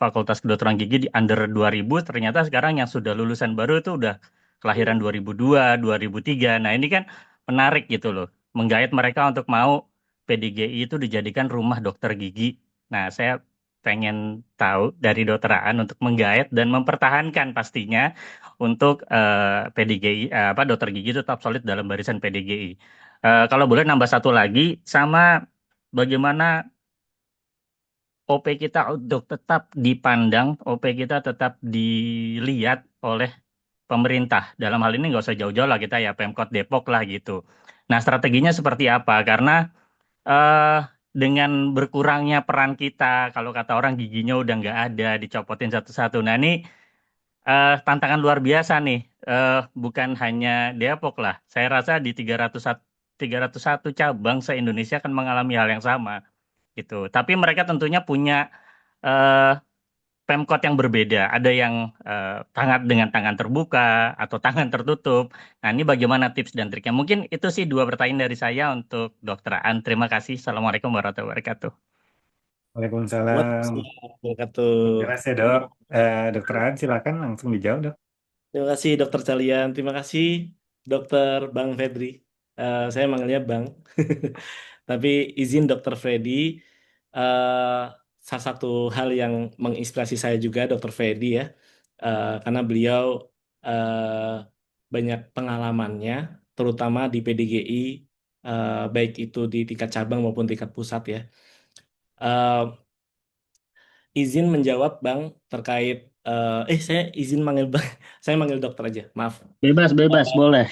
Fakultas Kedokteran Gigi di under 2000, ternyata sekarang yang sudah lulusan baru itu udah kelahiran 2002, 2003. Nah, ini kan menarik gitu loh. Menggait mereka untuk mau PDGI itu dijadikan rumah dokter gigi. Nah, saya pengen tahu dari Dokter Aan untuk menggait dan mempertahankan pastinya untuk PDGI dokter gigi itu tetap solid dalam barisan PDGI. Kalau boleh nambah satu lagi, sama bagaimana OP kita untuk tetap dipandang, OP kita tetap dilihat oleh pemerintah. Dalam hal ini nggak usah jauh-jauh lah kita ya, Pemkot Depok lah gitu. Nah, strateginya seperti apa? Karena eh, dengan berkurangnya peran kita, kalau kata orang giginya udah nggak ada, dicopotin satu-satu. Nah, ini tantangan luar biasa nih. Bukan hanya Depok lah. Saya rasa di 301 cabang se-Indonesia akan mengalami hal yang sama gitu. Tapi mereka tentunya punya eh, Pemkot yang berbeda. Ada yang tangan dengan tangan terbuka atau tangan tertutup. Nah, ini bagaimana tips dan triknya? Mungkin itu sih dua pertanyaan dari saya untuk Dokter Aan. Terima kasih. Assalamualaikum warahmatullahi wabarakatuh. Waalaikumsalam. Waalaikumsalam wabarakatuh. Jelas ya dok. Dokter An silakan langsung dijawab dok. Terima kasih Dokter Calian. Terima kasih Dokter Bang Febri. Saya manggilnya Bang. Tapi izin Dokter Freddy. eh, Salah satu hal yang menginspirasi saya juga Dokter Freddy ya. Karena beliau eh, banyak pengalamannya, terutama di PDGI, baik itu di tingkat cabang maupun tingkat pusat ya. Eh, izin menjawab Bang terkait saya izin manggil Bang, saya manggil dokter aja, maaf. Bebas, boleh.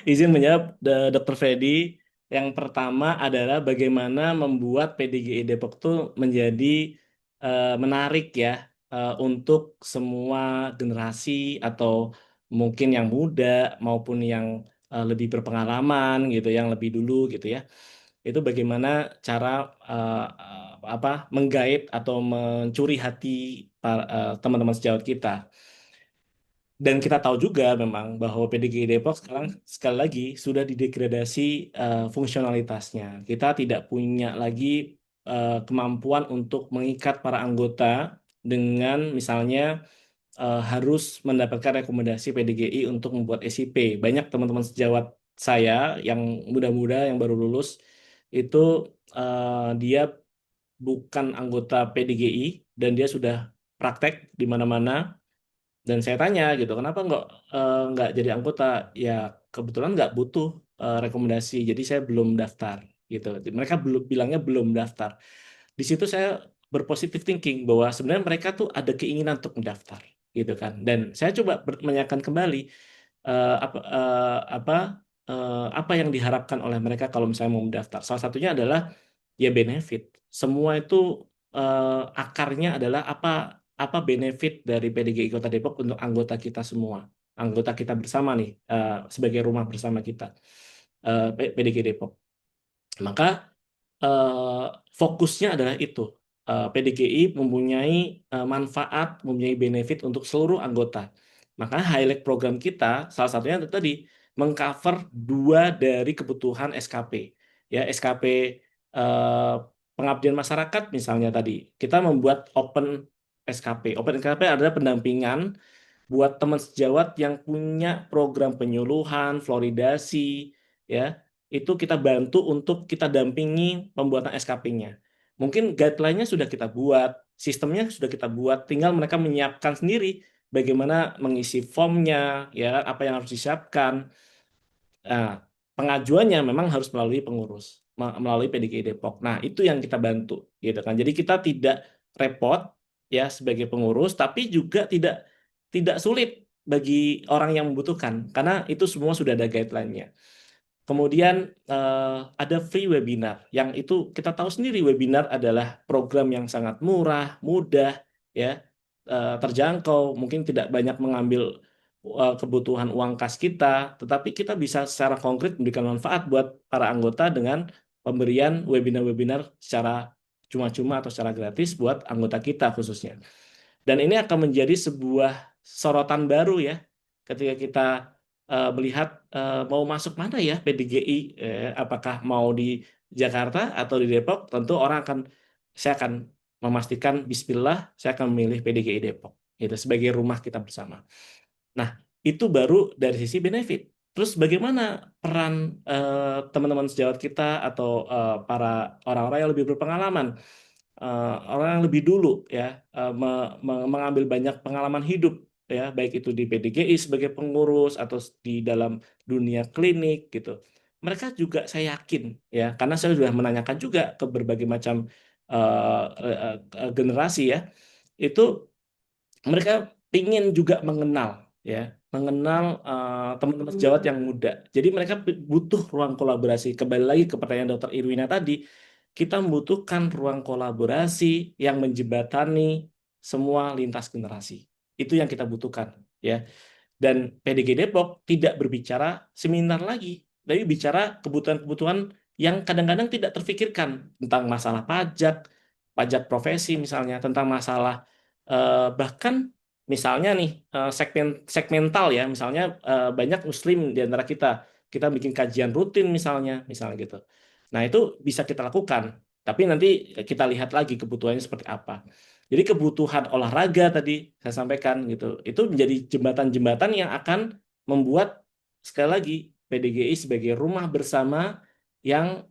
Izin menjawab Dokter Freddy. Yang pertama adalah bagaimana membuat PDGI Depok itu menjadi menarik ya untuk semua generasi atau mungkin yang muda maupun yang lebih berpengalaman gitu, yang lebih dulu gitu ya. Itu bagaimana cara menggait atau mencuri hati teman-teman sejawat kita. Dan kita tahu juga memang bahwa PDGI Depok sekarang sekali lagi sudah didegradasi fungsionalitasnya. Kita tidak punya lagi kemampuan untuk mengikat para anggota dengan misalnya harus mendapatkan rekomendasi PDGI untuk membuat SIP. Banyak teman-teman sejawat saya yang muda-muda yang baru lulus itu dia bukan anggota PDGI dan dia sudah praktek di mana-mana. Dan saya tanya gitu, kenapa nggak jadi anggota? Ya kebetulan nggak butuh rekomendasi, jadi saya belum daftar gitu. Mereka belum bilangnya belum daftar. Di situ saya berpositif thinking bahwa sebenarnya mereka tuh ada keinginan untuk mendaftar gitu kan. Dan saya coba menanyakan kembali apa yang diharapkan oleh mereka kalau misalnya mau mendaftar. Salah satunya adalah ya benefit. Semua itu akarnya adalah apa benefit dari PDGI Kota Depok untuk anggota kita semua, anggota kita bersama nih sebagai rumah bersama kita PDGI Depok. Maka eh, fokusnya adalah itu. PDGI mempunyai manfaat, mempunyai benefit untuk seluruh anggota. Maka highlight program kita salah satunya itu tadi mengcover dua dari kebutuhan SKP. Ya, SKP eh, pengabdian masyarakat misalnya tadi. Kita membuat open SKP. Open SKP adalah pendampingan buat teman sejawat yang punya program penyuluhan, fluoridasi, ya, itu kita bantu untuk kita dampingi pembuatan SKP-nya. Mungkin guideline-nya sudah kita buat, sistemnya sudah kita buat, tinggal mereka menyiapkan sendiri bagaimana mengisi formnya, ya, apa yang harus disiapkan. Nah, pengajuannya memang harus melalui pengurus, melalui PDGI Depok. Nah, itu yang kita bantu, gitu kan. Jadi kita tidak repot ya sebagai pengurus, tapi juga tidak sulit bagi orang yang membutuhkan, karena itu semua sudah ada guideline-nya. Kemudian ada free webinar, yang itu kita tahu sendiri webinar adalah program yang sangat murah, mudah, ya, terjangkau, mungkin tidak banyak mengambil kebutuhan uang kas kita, tetapi kita bisa secara konkret memberikan manfaat buat para anggota dengan pemberian webinar-webinar secara cuma-cuma atau secara gratis buat anggota kita khususnya. Dan ini akan menjadi sebuah sorotan baru ya, ketika kita melihat mau masuk mana ya PDGI, apakah mau di Jakarta atau di Depok, tentu saya akan memastikan Bismillah, saya akan memilih PDGI Depok, itu sebagai rumah kita bersama. Nah, itu baru dari sisi benefit. Terus bagaimana peran teman-teman sejawat kita atau para orang-orang yang lebih berpengalaman, orang yang lebih dulu ya, mengambil banyak pengalaman hidup ya, baik itu di PDGI sebagai pengurus atau di dalam dunia klinik gitu. Mereka juga saya yakin ya, karena saya sudah menanyakan juga ke berbagai macam generasi ya, itu mereka ingin juga mengenal teman-teman sejawat yang muda. Jadi mereka butuh ruang kolaborasi. Kembali lagi ke pertanyaan Dr. Irwina tadi, kita membutuhkan ruang kolaborasi yang menjembatani semua lintas generasi. Itu yang kita butuhkan, ya. Dan PDG Depok tidak berbicara seminar lagi, tapi bicara kebutuhan-kebutuhan yang kadang-kadang tidak terfikirkan, tentang masalah pajak profesi misalnya, tentang masalah bahkan misalnya nih segmental ya, misalnya banyak Muslim di antara kita bikin kajian rutin misalnya gitu. Nah itu bisa kita lakukan, tapi nanti kita lihat lagi kebutuhannya seperti apa. Jadi kebutuhan olahraga tadi saya sampaikan gitu, itu menjadi jembatan-jembatan yang akan membuat sekali lagi PDGI sebagai rumah bersama yang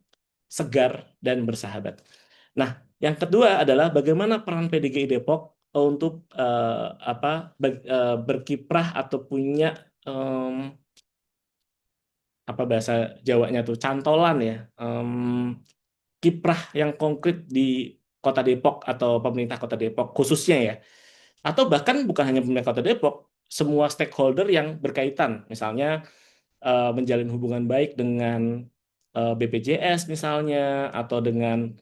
segar dan bersahabat. Nah, yang kedua adalah bagaimana peran PDGI Depok untuk berkiprah atau punya apa bahasa Jawanya tuh cantolan ya, kiprah yang konkret di Kota Depok atau pemerintah Kota Depok khususnya ya, atau bahkan bukan hanya pemerintah Kota Depok, semua stakeholder yang berkaitan, misalnya menjalin hubungan baik dengan BPJS misalnya, atau dengan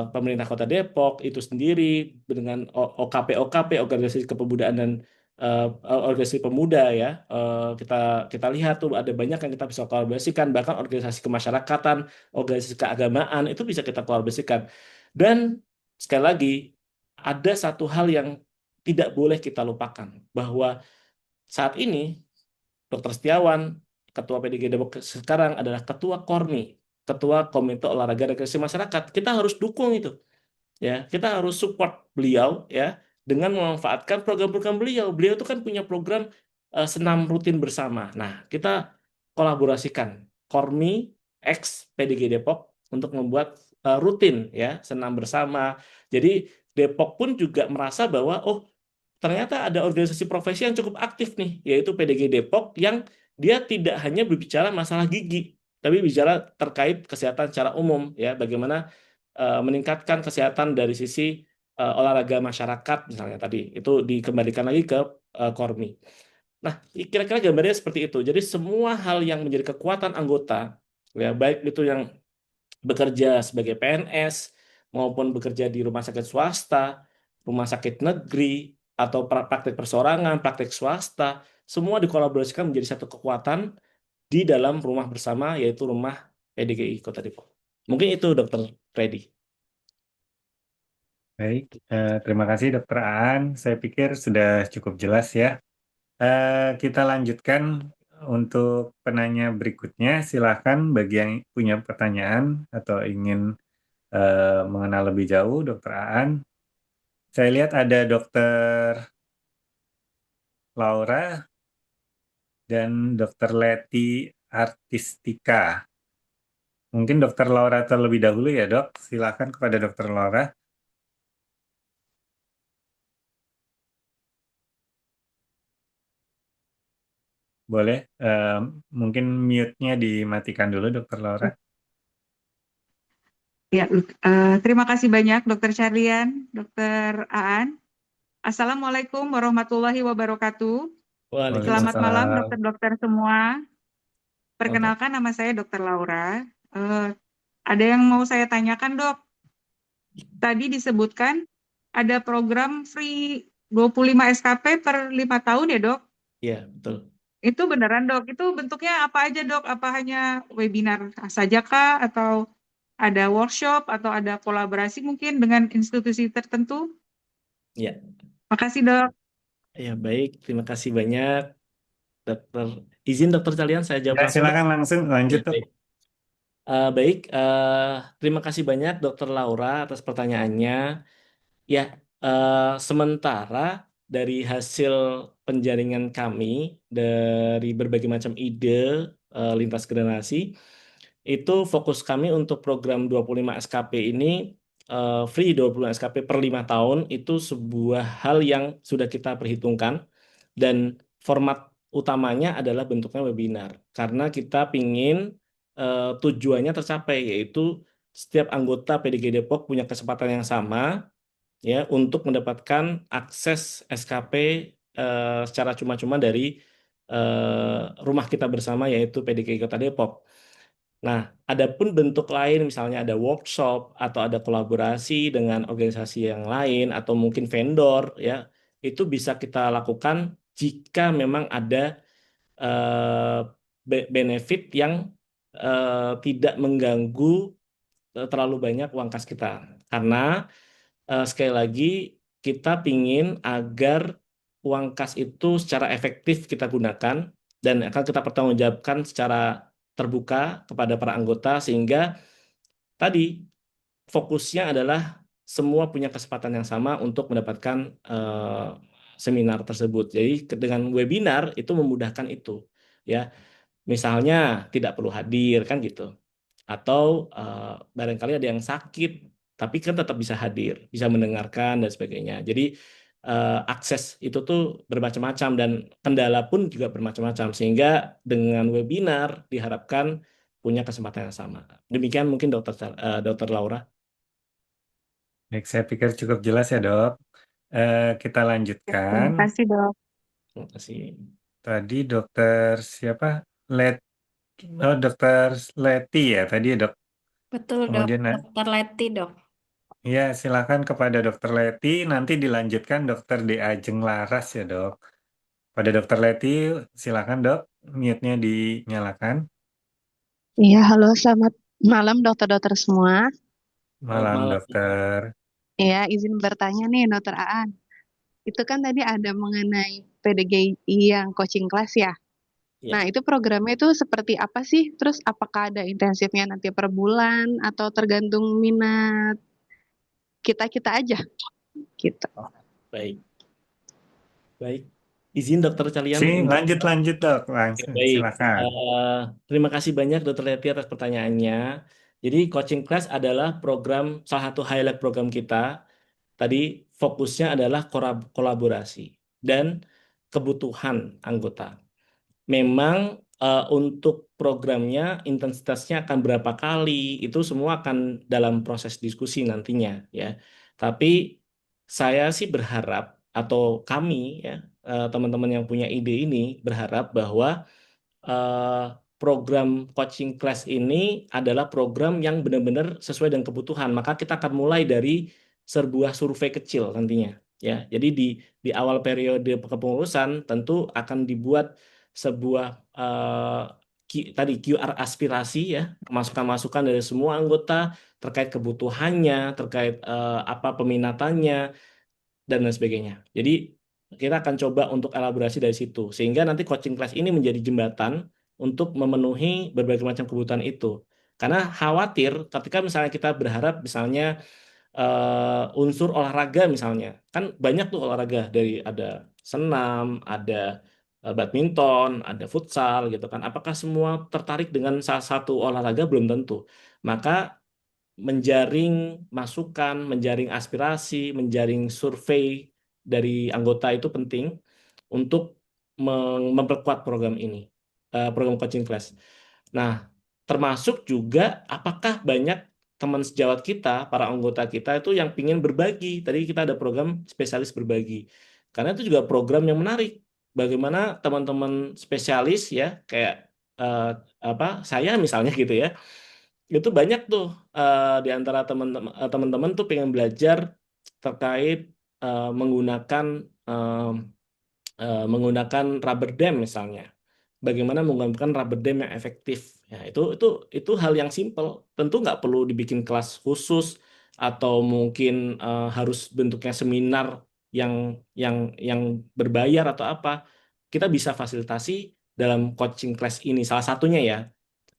pemerintah Kota Depok itu sendiri, dengan OKP, organisasi kepemudaan dan organisasi pemuda ya. Kita lihat tuh ada banyak yang kita bisa kolaborasikan, bahkan organisasi kemasyarakatan, organisasi keagamaan itu bisa kita kolaborasikan. Dan sekali lagi ada satu hal yang tidak boleh kita lupakan, bahwa saat ini Dr. Setiawan, Ketua PDG Depok sekarang adalah Ketua KORMI, Ketua Komite Olahraga dan Rekreasi Masyarakat. Kita harus dukung itu, ya. Kita harus support beliau, ya, dengan memanfaatkan program-program beliau. Beliau itu kan punya program senam rutin bersama. Nah, kita kolaborasikan KORMI X PDG Depok untuk membuat rutin, ya, senam bersama. Jadi Depok pun juga merasa bahwa ternyata ada organisasi profesi yang cukup aktif nih, yaitu PDG Depok, yang dia tidak hanya berbicara masalah gigi, tapi bicara terkait kesehatan secara umum, ya, bagaimana meningkatkan kesehatan dari sisi olahraga masyarakat misalnya tadi, itu dikembalikan lagi ke KORMI. Nah, kira-kira gambarnya seperti itu. Jadi semua hal yang menjadi kekuatan anggota, ya, baik itu yang bekerja sebagai PNS maupun bekerja di rumah sakit swasta, rumah sakit negeri, atau praktek perseorangan, praktek swasta, semua dikolaborasikan menjadi satu kekuatan di dalam rumah bersama, yaitu rumah PDGI Kota Depok. Mungkin itu Dr. Freddy. Baik, terima kasih Dokter Aan. Saya pikir sudah cukup jelas ya. Kita lanjutkan untuk penanya berikutnya. Silakan bagi yang punya pertanyaan atau ingin mengenal lebih jauh Dokter Aan. Saya lihat ada Dokter Laura dan Dokter Leti Artistika. Mungkin Dokter Laura terlebih dahulu ya Dok. Silakan kepada Dokter Laura. Boleh, mungkin mute-nya dimatikan dulu, Dokter Laura. Ya, terima kasih banyak Dr. Charlian, Dr. Aan. Assalamualaikum warahmatullahi wabarakatuh. Selamat malam dokter-dokter semua. Perkenalkan nama saya Dr. Laura. Ada yang mau saya tanyakan, Dok? Tadi disebutkan ada program free 25 SKP per 5 tahun ya, Dok? Iya, betul. Itu beneran dok? Itu bentuknya apa aja dok? Apa hanya webinar saja kah? Atau ada workshop atau ada kolaborasi mungkin dengan institusi tertentu? Ya, Makasih dok. ya baik. Terima kasih banyak, dokter. Izin dokter Calian, saya jawab Ya, langsung, Dok. silakan langsung Ya, lanjut, Dok. baik. Baik, terima kasih banyak dokter Laura atas pertanyaannya. Ya, sementara dari hasil penjaringan kami dari berbagai macam ide lintas generasi, itu fokus kami untuk program 25 SKP ini, free 25 SKP per 5 tahun, itu sebuah hal yang sudah kita perhitungkan, dan format utamanya adalah bentuknya webinar. Karena kita pingin tujuannya tercapai, yaitu setiap anggota PDG Depok punya kesempatan yang sama ya untuk mendapatkan akses SKP secara cuma-cuma dari rumah kita bersama, yaitu PDG Kota Depok. Nah, adapun bentuk lain misalnya ada workshop atau ada kolaborasi dengan organisasi yang lain atau mungkin vendor ya, itu bisa kita lakukan jika memang ada eh, benefit yang tidak mengganggu terlalu banyak uang kas kita. Karena sekali lagi kita pingin agar uang kas itu secara efektif kita gunakan dan akan kita pertanggungjawabkan secara terbuka kepada para anggota, sehingga tadi fokusnya adalah semua punya kesempatan yang sama untuk mendapatkan seminar tersebut. Jadi dengan webinar itu memudahkan itu ya. Misalnya tidak perlu hadir kan gitu, atau barangkali ada yang sakit tapi kan tetap bisa hadir, bisa mendengarkan dan sebagainya. Jadi akses itu tuh bermacam-macam dan kendala pun juga bermacam-macam, sehingga dengan webinar diharapkan punya kesempatan yang sama. Demikian mungkin dokter Laura. Baik, saya pikir cukup jelas ya, Dok. Kita lanjutkan. Terima kasih dok. Terima kasih. Tadi dokter siapa? Let, dokter Leti ya tadi ya, Dok. Betul, Dok. Kemudian Dokter Leti, Dok. ya, silakan kepada dokter Leti, nanti dilanjutkan dokter D. Ajeng Laras ya, Dok. Pada dokter Leti, silakan, Dok. Mute-nya dinyalakan. Iya, halo, selamat malam dokter-dokter semua. Selamat Malam, malam. dokter. Ya, izin bertanya nih dokter Aan. Itu kan tadi ada mengenai PDGI yang coaching class ya. Ya. Nah, itu programnya itu seperti apa sih? Terus apakah ada intensifnya nanti per bulan atau tergantung minat kita-kita aja? Gitu. Baik. Baik. Izin dokter Calian untuk Lanjut, Dok. Langsung, baik. silakan. Terima kasih banyak dokter Leti atas pertanyaannya. Jadi coaching class adalah program, salah satu highlight program kita. Tadi fokusnya adalah kolaborasi dan kebutuhan anggota. Memang untuk programnya intensitasnya akan berapa kali, itu semua akan dalam proses diskusi nantinya ya. Tapi saya sih berharap, atau kami ya, teman-teman yang punya ide ini berharap bahwa eh, program coaching class ini adalah program yang benar-benar sesuai dengan kebutuhan. Maka kita akan mulai dari sebuah survei kecil nantinya ya. Jadi di awal periode kepengurusan tentu akan dibuat sebuah tadi QR aspirasi ya, masukan-masukan dari semua anggota terkait kebutuhannya, terkait apa peminatannya dan lain sebagainya. Jadi kita akan coba untuk elaborasi dari situ, sehingga nanti coaching class ini menjadi jembatan untuk memenuhi berbagai macam kebutuhan itu. Karena khawatir ketika misalnya kita berharap misalnya unsur olahraga misalnya, kan banyak tuh olahraga, dari ada senam, ada badminton, ada futsal gitu kan. Apakah semua tertarik dengan salah satu olahraga? Belum tentu. Maka menjaring masukan, menjaring aspirasi, menjaring survei dari anggota itu penting untuk memperkuat program ini, program coaching class. Nah, termasuk juga apakah banyak teman sejawat kita, para anggota kita itu yang ingin berbagi. Tadi kita ada program spesialis berbagi. Karena itu juga program yang menarik. Bagaimana teman-teman spesialis ya, kayak eh, apa saya misalnya gitu ya, itu banyak tuh di antara teman-teman tuh pengen belajar terkait menggunakan menggunakan rubber dam misalnya. Bagaimana menggunakan rubber dam yang efektif? Ya, itu hal yang simpel. Tentu nggak perlu dibikin kelas khusus atau mungkin harus bentuknya seminar yang yang berbayar atau apa. Kita bisa fasilitasi dalam coaching class ini. Salah satunya ya.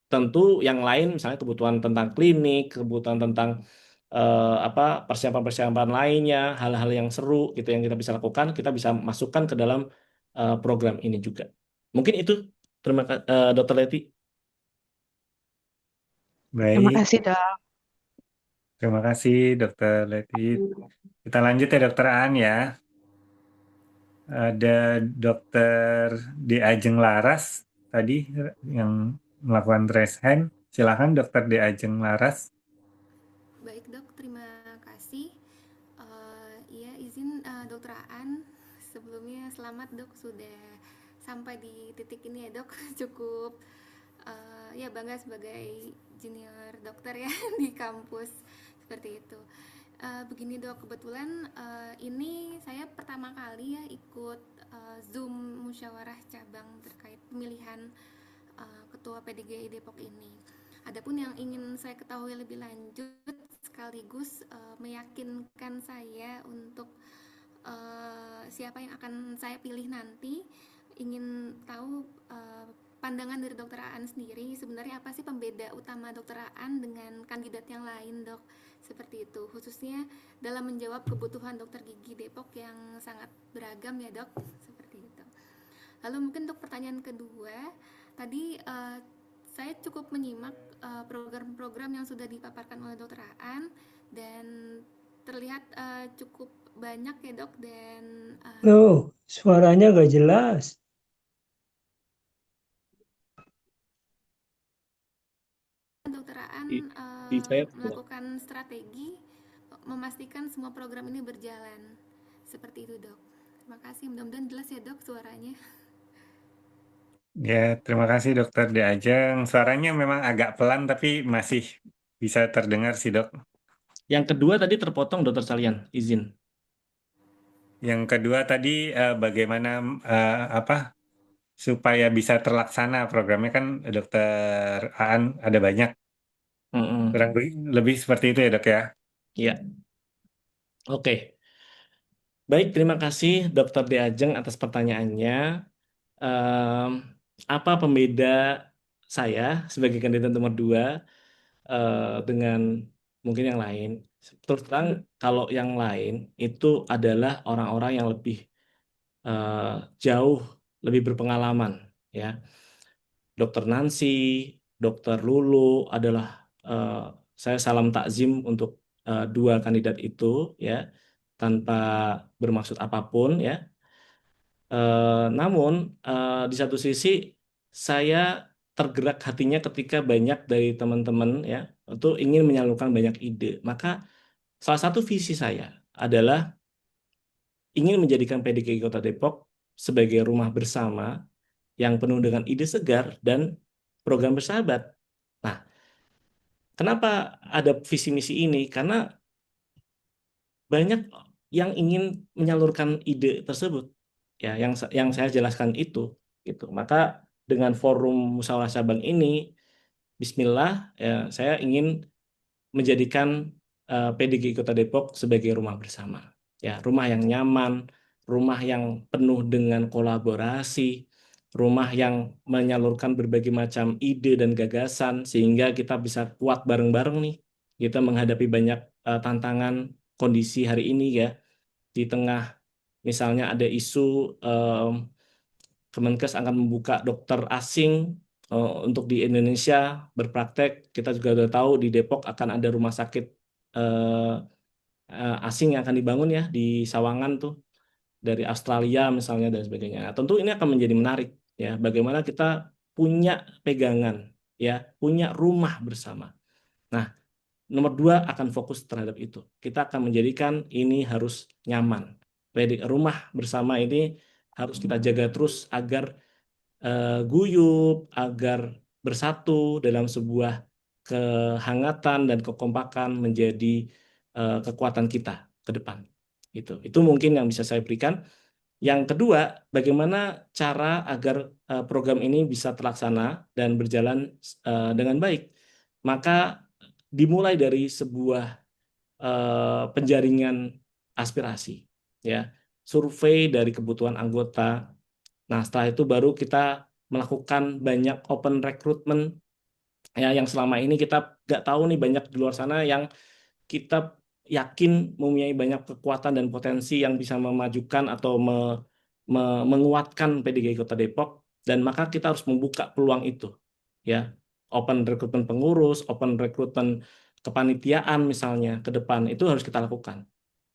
Tentu yang lain misalnya kebutuhan tentang klinik, kebutuhan tentang apa persiapan-persiapan lainnya, hal-hal yang seru gitu yang kita bisa lakukan, kita bisa masukkan ke dalam program ini juga. Mungkin itu. Terima kasih, Dr. Leti. Terima Baik, kasih, Dok. terima kasih Dokter Leti. Kita lanjut ya Dokter Aan ya. Ada Dokter D. Ajeng Laras tadi yang melakukan raise hand. Silakan Dokter D. Ajeng Laras. Baik dok, terima kasih. Iya izin dokter Aan, sebelumnya selamat dok sudah sampai di titik ini ya dok. Cukup ya bangga sebagai junior dokter ya di kampus seperti itu. Begini dok, kebetulan ini saya pertama kali ya ikut Zoom musyawarah cabang terkait pemilihan ketua PDGI Depok ini. Adapun yang ingin saya ketahui lebih lanjut sekaligus meyakinkan saya untuk siapa yang akan saya pilih nanti, ingin tahu pandangan dari Dokter Aan sendiri, sebenarnya apa sih pembeda utama Dokter Aan dengan kandidat yang lain dok, seperti itu, khususnya dalam menjawab kebutuhan dokter gigi Depok yang sangat beragam ya dok, seperti itu. Lalu mungkin untuk pertanyaan kedua, tadi saya cukup menyimak program-program yang sudah dipaparkan oleh Dokter Aan dan terlihat cukup banyak ya dok, dan Loh, suaranya gak jelas. Dokter Aan Saya melakukan strategi memastikan semua program ini berjalan seperti itu dok. Terima kasih, mudah-mudahan jelas ya dok suaranya. Ya, terima kasih Dokter D. Ajeng. Suaranya memang agak pelan tapi masih bisa terdengar sih dok. Yang kedua tadi terpotong Dokter Salian, izin. Yang kedua tadi bagaimana apa supaya bisa terlaksana programnya kan Dokter Aan ada banyak. Kurang lebih seperti itu ya dok ya. Iya. Oke. Baik, terima kasih Dokter D. Ajeng atas pertanyaannya. Em, apa pembeda saya sebagai kandidat nomor 2 dengan mungkin yang lain? Terus terang, kalau yang lain itu adalah orang-orang yang lebih jauh lebih berpengalaman, ya. Dokter Nancy, Dokter Lulu adalah saya salam takzim untuk dua kandidat itu, ya, tanpa bermaksud apapun, ya. Namun di satu sisi saya tergerak hatinya ketika banyak dari teman-teman ya itu ingin menyalurkan banyak ide. Maka salah satu visi saya adalah ingin menjadikan PDKI Kota Depok sebagai rumah bersama yang penuh dengan ide segar dan program bersahabat. Nah, kenapa ada visi misi ini? Karena banyak yang ingin menyalurkan ide tersebut, ya, yang saya jelaskan itu, gitu. Maka dengan forum musyawarah cabang ini, Bismillah, ya, saya ingin menjadikan PDGI Kota Depok sebagai rumah bersama, ya, rumah yang nyaman, rumah yang penuh dengan kolaborasi, rumah yang menyalurkan berbagai macam ide dan gagasan sehingga kita bisa kuat bareng-bareng nih. Kita menghadapi banyak tantangan kondisi hari ini ya. Di tengah misalnya ada isu Kemenkes akan membuka dokter asing untuk di Indonesia berpraktek. Kita juga sudah tahu di Depok akan ada rumah sakit asing yang akan dibangun ya di Sawangan tuh dari Australia misalnya dan sebagainya. Nah, tentu ini akan menjadi menarik ya. Bagaimana kita punya pegangan ya, punya rumah bersama. Nah, nomor 2 akan fokus terhadap itu. Kita akan menjadikan ini harus nyaman. Rumah bersama ini harus kita jaga terus agar guyup, agar bersatu dalam sebuah kehangatan dan kekompakan menjadi kekuatan kita ke depan. Itu mungkin yang bisa saya berikan. Yang kedua, bagaimana cara agar program ini bisa terlaksana dan berjalan dengan baik. Maka dimulai dari sebuah penjaringan aspirasi, ya, survei dari kebutuhan anggota. Nah, setelah itu baru kita melakukan banyak open recruitment, ya, yang selama ini kita nggak tahu nih, banyak di luar sana yang kita yakin mempunyai banyak kekuatan dan potensi yang bisa memajukan atau menguatkan PDGI Kota Depok, dan maka kita harus membuka peluang itu, ya, open rekrutmen pengurus, open rekrutmen kepanitiaan misalnya ke depan itu harus kita lakukan.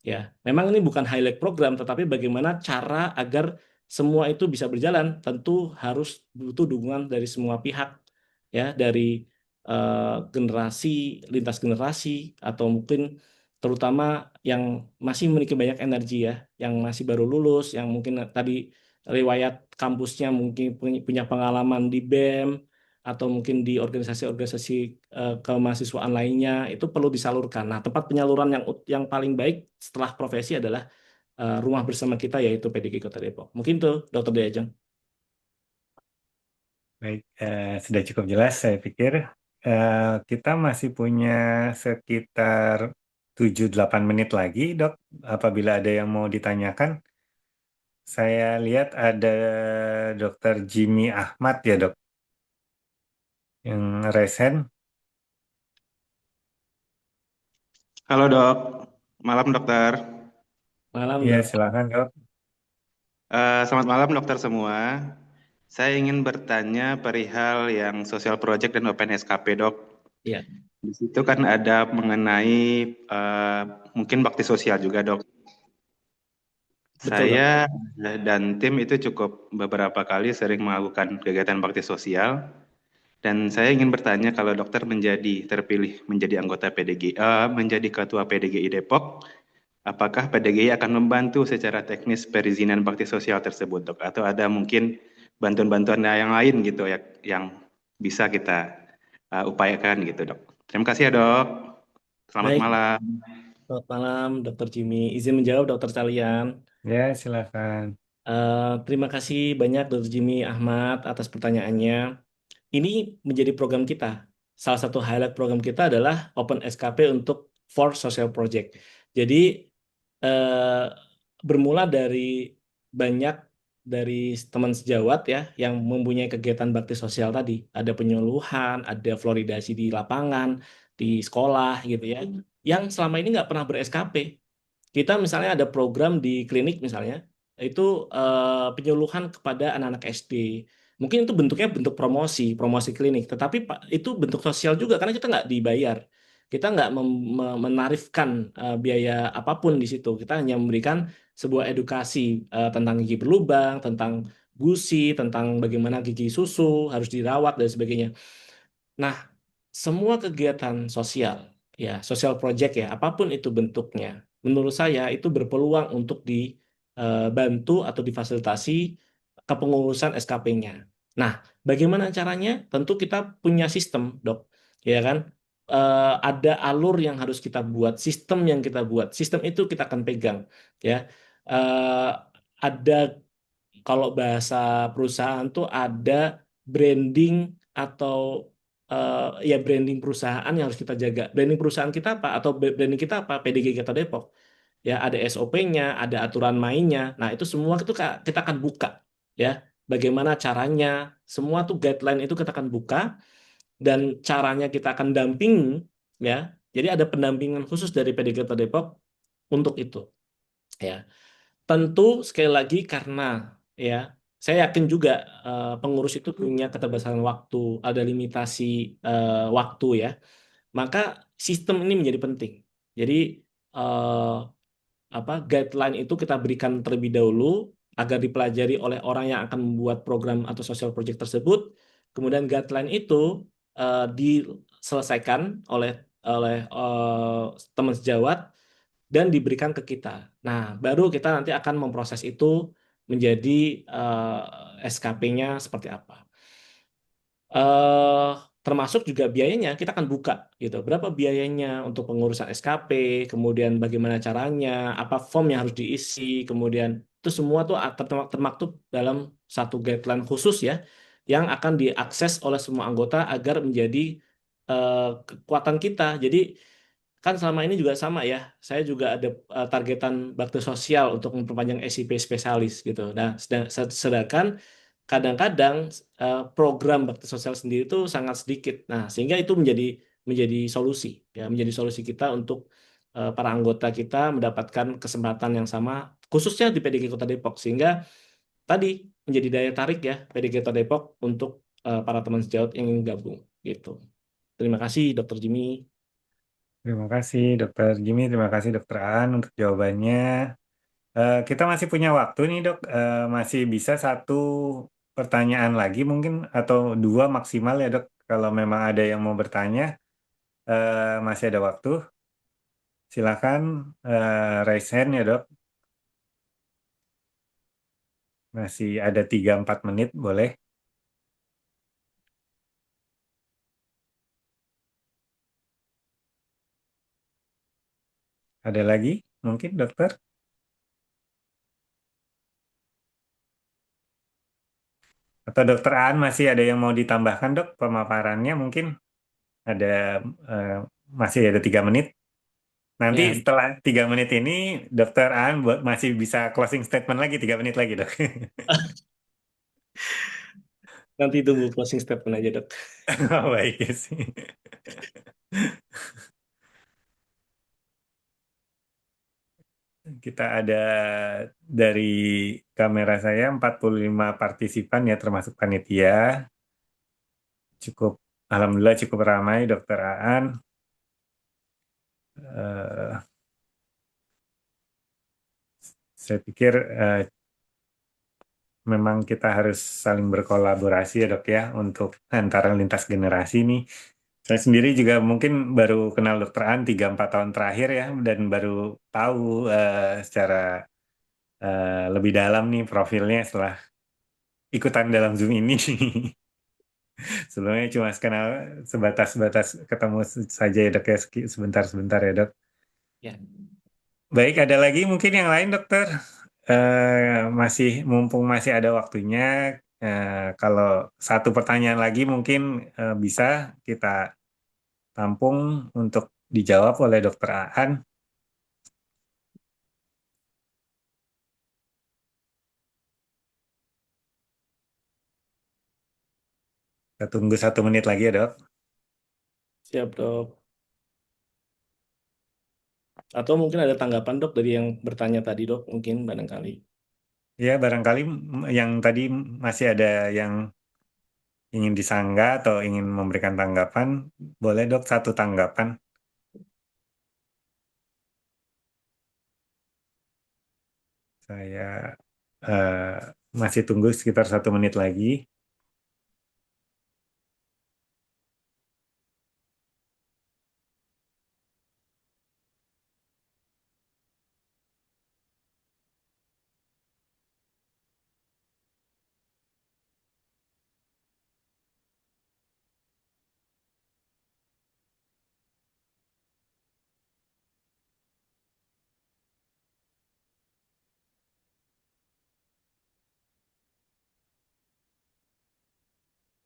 Ya, memang ini bukan highlight program, tetapi bagaimana cara agar semua itu bisa berjalan, tentu harus butuh dukungan dari semua pihak, ya, dari generasi, lintas generasi, atau mungkin terutama yang masih memiliki banyak energi, ya, yang masih baru lulus, yang mungkin tadi riwayat kampusnya mungkin punya pengalaman di BEM, atau mungkin di organisasi-organisasi kemahasiswaan lainnya, itu perlu disalurkan. Nah, tempat penyaluran yang paling baik setelah profesi adalah rumah bersama kita, yaitu PDGI Kota Depok. Mungkin tuh, Dr. Diajeng. Baik, sudah cukup jelas saya pikir. Kita masih punya sekitar 7-8 menit lagi, Dok. Apabila ada yang mau ditanyakan, saya lihat ada Dr. Jimmy Ahmad ya, Dok, yang resen. Halo dok, malam dokter. Malam, Ya, Dok. silakan, Dok. Selamat malam dokter semua. Saya ingin bertanya perihal yang social project dan open SKP dok. Iya. Di situ kan ada mengenai mungkin bakti sosial juga dok. Betul, Saya dan tim itu cukup beberapa kali sering melakukan kegiatan bakti sosial. Dan saya ingin bertanya, kalau dokter terpilih menjadi anggota PDGI, menjadi ketua PDGI Depok, apakah PDGI akan membantu secara teknis perizinan bakti sosial tersebut, dok? Atau ada mungkin bantuan-bantuan yang lain gitu ya, yang bisa kita upayakan gitu, dok? Terima kasih ya, dok. Selamat Baik. malam. Selamat malam, Dr. Jimmy. Izin menjawab, Dr. Calian. Ya, silakan. Terima kasih banyak, Dr. Jimmy Ahmad, atas pertanyaannya. Ini menjadi program kita. Salah satu highlight program kita adalah Open SKP untuk for Social Project. Jadi eh, bermula dari banyak dari teman sejawat, ya, yang mempunyai kegiatan bakti sosial tadi. Ada penyuluhan, ada fluoridasi di lapangan, di sekolah gitu ya, yang selama ini nggak pernah ber-SKP. Kita misalnya ada program di klinik misalnya, itu penyuluhan kepada anak-anak SD. Mungkin itu bentuknya bentuk promosi klinik, tetapi itu bentuk sosial juga karena kita nggak dibayar. Kita nggak menarifkan biaya apapun di situ. Kita hanya memberikan sebuah edukasi tentang gigi berlubang, tentang gusi, tentang bagaimana gigi susu harus dirawat dan sebagainya. Nah, semua kegiatan sosial, ya, social project, ya, apapun itu bentuknya, menurut saya itu berpeluang untuk dibantu atau difasilitasi kepengurusan SKP-nya. Nah, bagaimana caranya? Tentu kita punya sistem, dok, ya kan? Ada alur yang harus kita buat, sistem yang kita buat, sistem itu kita akan pegang, ya. Eh, ada, kalau bahasa perusahaan tuh ada branding atau ya, branding perusahaan yang harus kita jaga. Branding perusahaan kita apa? Atau branding kita apa? PDG Kota Depok. Ya, ada SOP-nya, ada aturan mainnya. Nah, itu semua itu kita akan buka, ya. Bagaimana caranya? Semua tuh guideline itu kita akan buka, dan caranya kita akan damping, ya. Jadi ada pendampingan khusus dari PDG Kota Depok untuk itu, ya. Tentu sekali lagi karena, ya, saya yakin juga pengurus itu punya keterbatasan waktu, ada limitasi waktu, ya. Maka sistem ini menjadi penting. Jadi eh, guideline itu kita berikan terlebih dahulu agar dipelajari oleh orang yang akan membuat program atau social project tersebut. Kemudian guideline itu diselesaikan oleh teman sejawat dan diberikan ke kita. Nah, baru kita nanti akan memproses itu menjadi SKP-nya seperti apa. eh Termasuk juga biayanya kita akan buka gitu. Berapa biayanya untuk pengurusan SKP, kemudian bagaimana caranya, apa form yang harus diisi, kemudian itu semua tuh termaktub dalam satu guideline khusus ya, yang akan diakses oleh semua anggota agar menjadi kekuatan kita. Jadi kan selama ini juga sama ya, saya juga ada targetan bakti sosial untuk memperpanjang SIP spesialis gitu. Nah, sedangkan kadang-kadang program bakti sosial sendiri itu sangat sedikit. Nah, sehingga itu menjadi solusi ya, menjadi solusi kita untuk para anggota kita mendapatkan kesempatan yang sama, khususnya di PDG Kota Depok, sehingga tadi menjadi daya tarik ya PDG Kota Depok untuk para teman sejawat yang ingin gabung gitu. Terima kasih, Dokter Jimmy. Terima kasih Dokter Jimmy, terima kasih Dokter Aan untuk jawabannya. Kita masih punya waktu nih dok, masih bisa satu pertanyaan lagi mungkin atau dua maksimal ya dok. Kalau memang ada yang mau bertanya, masih ada waktu. Silakan raise hand ya dok. Masih ada 3-4 menit, boleh. Ada lagi mungkin dokter? Atau dokter Aan masih ada yang mau ditambahkan dok pemaparannya mungkin ada eh, masih ada 3 menit. Nanti Ya, setelah 3 menit ini dokter Aan masih bisa closing statement lagi 3 menit lagi dok. nanti tunggu closing statement aja, Dok. Oh, baik ya sih. Kita ada dari kamera saya 45 partisipan ya termasuk panitia. Cukup alhamdulillah cukup ramai dokter Aan. Eh, saya pikir memang kita harus saling berkolaborasi ya dok ya untuk antara lintas generasi nih. Saya sendiri juga mungkin baru kenal dokter An 3-4 tahun terakhir ya dan baru tahu secara lebih dalam nih profilnya setelah ikutan dalam Zoom ini. Sebelumnya cuma kenal sebatas ketemu saja ya dok ya sebentar-sebentar ya dok. Ya. Baik, ada lagi mungkin yang lain dokter? Masih mumpung masih ada waktunya, kalau satu pertanyaan lagi mungkin bisa kita tampung untuk dijawab oleh dokter Aan. Kita tunggu 1 menit lagi ya dok. Siap, Dok. Atau mungkin ada tanggapan, Dok, dari yang bertanya tadi, Dok, mungkin barangkali. Ya, barangkali yang tadi masih ada yang ingin disanggah atau ingin memberikan tanggapan, boleh dok satu tanggapan. Saya masih tunggu sekitar 1 menit lagi.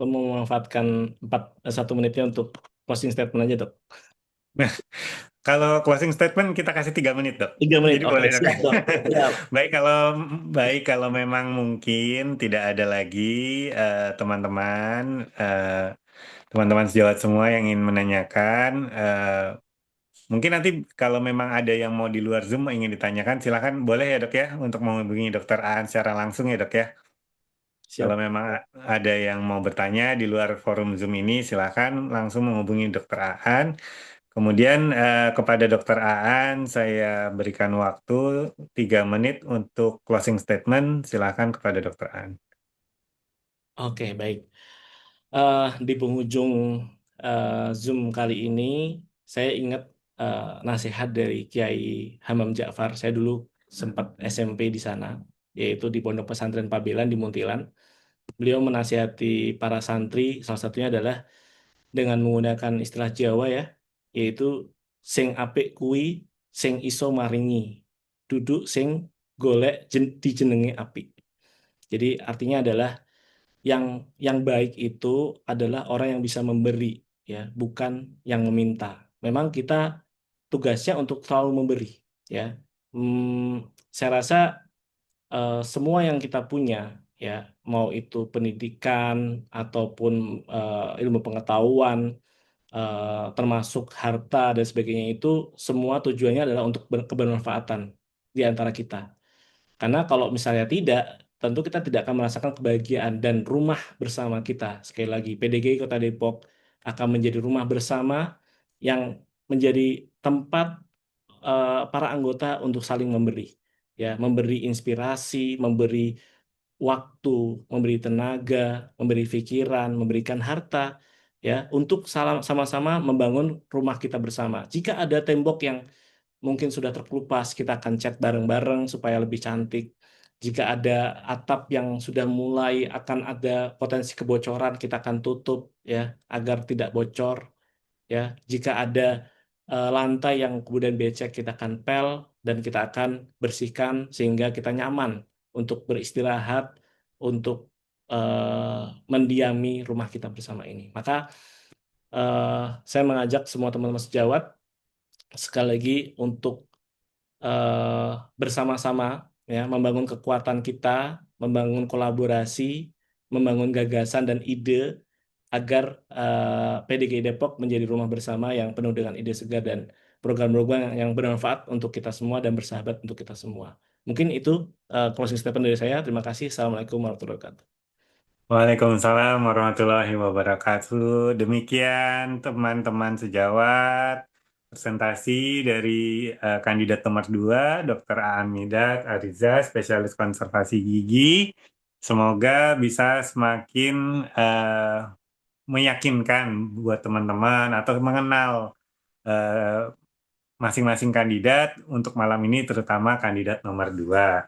Memanfaatkan 1 menitnya untuk closing statement aja, Dok. Kalau closing statement kita kasih 3 menit dok. 3 menit, Jadi oke, boleh dok. siap, Dok. Siap. Baik kalau memang mungkin tidak ada lagi teman-teman teman-teman sejawat semua yang ingin menanyakan. Mungkin nanti kalau memang ada yang mau di luar Zoom ingin ditanyakan, silakan boleh ya dok ya untuk menghubungi dokter Aan secara langsung ya dok ya. Kalau Siap. memang ada yang mau bertanya di luar forum Zoom ini, silakan langsung menghubungi dokter Aan. Kemudian kepada dokter Aan saya berikan waktu 3 menit untuk closing statement. Silakan kepada dokter Aan. Oke, baik. Di penghujung Zoom kali ini, saya ingat nasihat dari Kiai Hamam Ja'far. Saya dulu sempat SMP di sana, yaitu di Pondok Pesantren Pabelan di Muntilan. Beliau menasihati para santri, salah satunya adalah dengan menggunakan istilah Jawa ya, yaitu sing apik kui, sing iso maringi, duduk sing golek dijenengi api. Jadi artinya adalah yang baik itu adalah orang yang bisa memberi, ya, bukan yang meminta. Memang kita tugasnya untuk selalu memberi, ya. Saya rasa semua yang kita punya, ya, mau itu pendidikan ataupun ilmu pengetahuan, termasuk harta dan sebagainya, itu semua tujuannya adalah untuk kebermanfaatan di antara kita. Karena kalau misalnya tidak, tentu kita tidak akan merasakan kebahagiaan dan rumah bersama kita. Sekali lagi, PDGI Kota Depok akan menjadi rumah bersama yang menjadi tempat para anggota untuk saling memberi, ya, memberi inspirasi, memberi waktu, memberi tenaga, memberi pikiran, memberikan harta, ya, untuk sama-sama membangun rumah kita bersama. Jika ada tembok yang mungkin sudah terkelupas, kita akan cat bareng-bareng supaya lebih cantik. Jika ada atap yang sudah mulai akan ada potensi kebocoran, kita akan tutup, ya, agar tidak bocor, ya. Jika ada lantai yang kemudian becek, kita akan pel dan kita akan bersihkan sehingga kita nyaman untuk beristirahat, untuk mendiami rumah kita bersama ini. Maka saya mengajak semua teman-teman sejawat sekali lagi untuk bersama-sama, ya, membangun kekuatan kita, membangun kolaborasi, membangun gagasan dan ide agar PDGI Depok menjadi rumah bersama yang penuh dengan ide segar dan program-program yang bermanfaat untuk kita semua dan bersahabat untuk kita semua. Mungkin itu closing statement dari saya. Terima kasih. Assalamualaikum warahmatullahi wabarakatuh. Waalaikumsalam warahmatullahi wabarakatuh. Demikian teman-teman sejawat, presentasi dari kandidat nomor 2, Dr. Aan Midat Ariza, spesialis konservasi gigi. Semoga bisa semakin meyakinkan buat teman-teman atau mengenal masing-masing kandidat untuk malam ini, terutama kandidat nomor 2.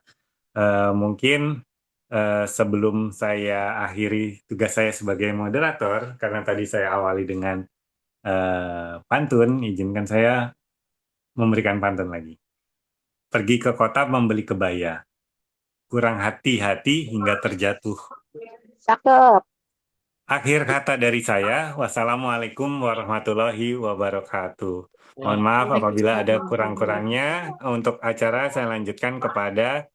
Mungkin sebelum saya akhiri tugas saya sebagai moderator, karena tadi saya awali dengan pantun, izinkan saya memberikan pantun lagi. Pergi ke kota membeli kebaya, kurang hati-hati hingga terjatuh. Cakep. Akhir kata dari saya, wassalamualaikum warahmatullahi wabarakatuh. Mohon maaf apabila ada kurang-kurangnya. Untuk acara saya lanjutkan kepada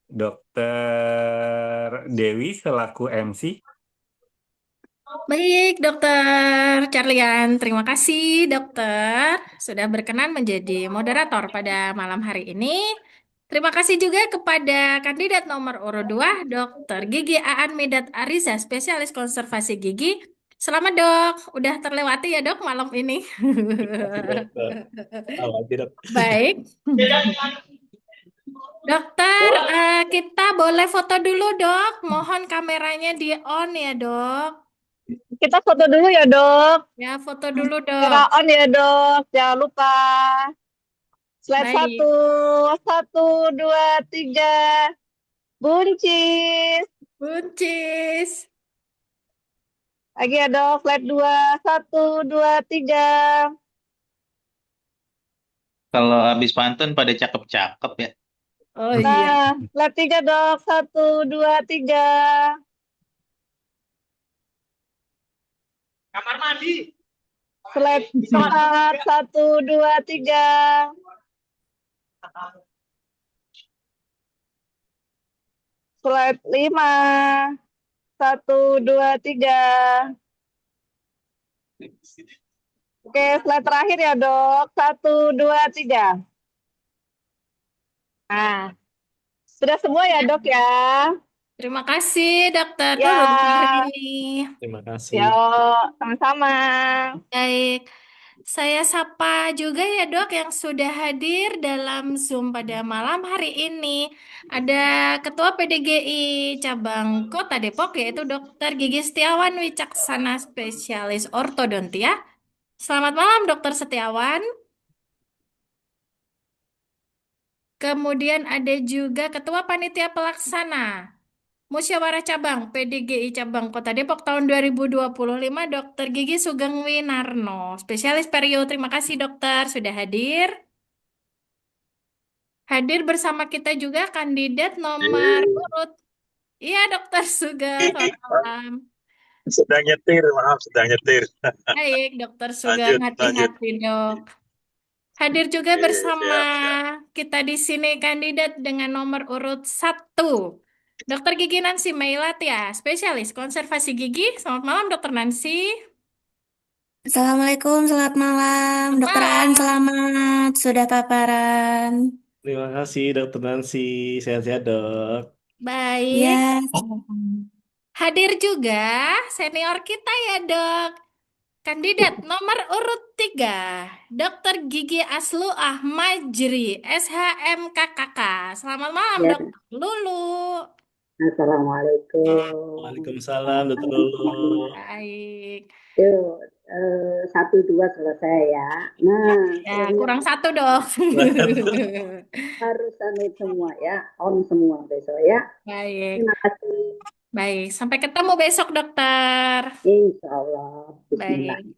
Dokter Dewi selaku MC. Baik, Dokter Carlian. Terima kasih, Dokter, sudah berkenan menjadi moderator pada malam hari ini. Terima kasih juga kepada kandidat nomor urut 2, Dokter Gigi Aan Midat Ariza, spesialis konservasi gigi. Selamat, Dok. Udah terlewati ya, Dok, malam ini. Baik. Dokter, kita boleh foto dulu, Dok. Mohon kameranya di on ya, Dok. Kita foto dulu ya, Dok. Ya, foto dulu, Dok. Kamera on ya, Dok. Jangan lupa. Slide Baik. 1, 2, 3. Buncis. Buncis. Lagi ya, Dok. Slide 2, 1, 2, 3. Kalau habis pantun pada cakep-cakep ya. Oh iya. Nah, slide 3, Dok. 1, 2, 3. Kamar mandi. Slide 4, 1, 2, 3. Slide 5, 1, 2, 3. Oke, slide terakhir ya, Dok. 1, 2, 3. Nah, sudah semua ya, Dok ya. Terima kasih, Dokter. Ya. Dulu hari ini. Terima kasih. Yo, sama-sama. Baik. Saya sapa juga ya, Dok, yang sudah hadir dalam Zoom pada malam hari ini. Ada Ketua PDGI Cabang Kota Depok, yaitu Dr. Gigi Setiawan Wicaksana, spesialis ortodontia. Selamat malam, Dr. Setiawan. Kemudian ada juga Ketua Panitia Pelaksana Musyawarah Cabang PDGI Cabang Kota Depok tahun 2025, Dr. Gigi Sugeng Winarno, spesialis perio. Terima kasih, Dokter, sudah hadir. Hadir bersama kita juga kandidat nomor urut. Iya, Dokter Sugeng, selamat malam. Sedang nyetir, maaf, sedang nyetir. Baik, Dokter Sugeng, Lanjut, lanjut. hati-hati, Dok. Hadir juga Oke, bersama siap, siap. kita di sini kandidat dengan nomor urut 1. Dokter Gigi Nancy Meilatia, spesialis konservasi gigi. Selamat malam, Dokter Nancy. Assalamualaikum, selamat malam. Selamat Dokter Aan, malam. selamat. Sudah paparan. Terima kasih Dokter Nancy. Sehat-sehat dok. Baik. Ya, Hadir juga senior kita ya, Dok. Kandidat nomor urut 3, Dokter Gigi Aslu Ahmajri, SHMKKK. Selamat malam, Ya, Dokter Lulu. Assalamualaikum. Waalaikumsalam Dokter Lulu. Baik. Yuk, 1, 2 selesai ya. Nah, Ya, yang kurang 1, Dok. harus semua ya, on semua besok ya. Baik. Terima kasih. Baik, sampai ketemu besok, Dokter. Insya Allah. Bismillah. Baik.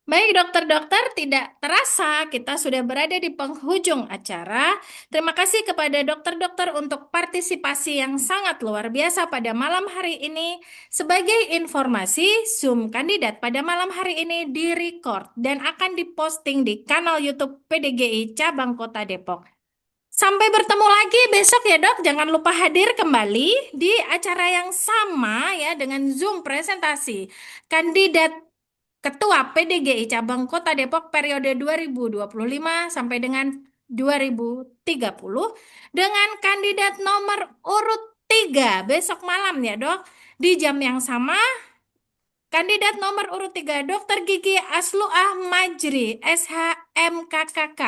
Baik, dokter-dokter, tidak terasa kita sudah berada di penghujung acara. Terima kasih kepada dokter-dokter untuk partisipasi yang sangat luar biasa pada malam hari ini. Sebagai informasi, Zoom kandidat pada malam hari ini direcord dan akan diposting di kanal YouTube PDGI Cabang Kota Depok. Sampai bertemu lagi besok ya, Dok. Jangan lupa hadir kembali di acara yang sama ya dengan Zoom presentasi kandidat Ketua PDGI Cabang Kota Depok periode 2025 sampai dengan 2030 dengan kandidat nomor urut 3 besok malam ya, Dok. Di jam yang sama, kandidat nomor urut 3 Dr. Gigi Aslu Ahmajri, SHMKKK,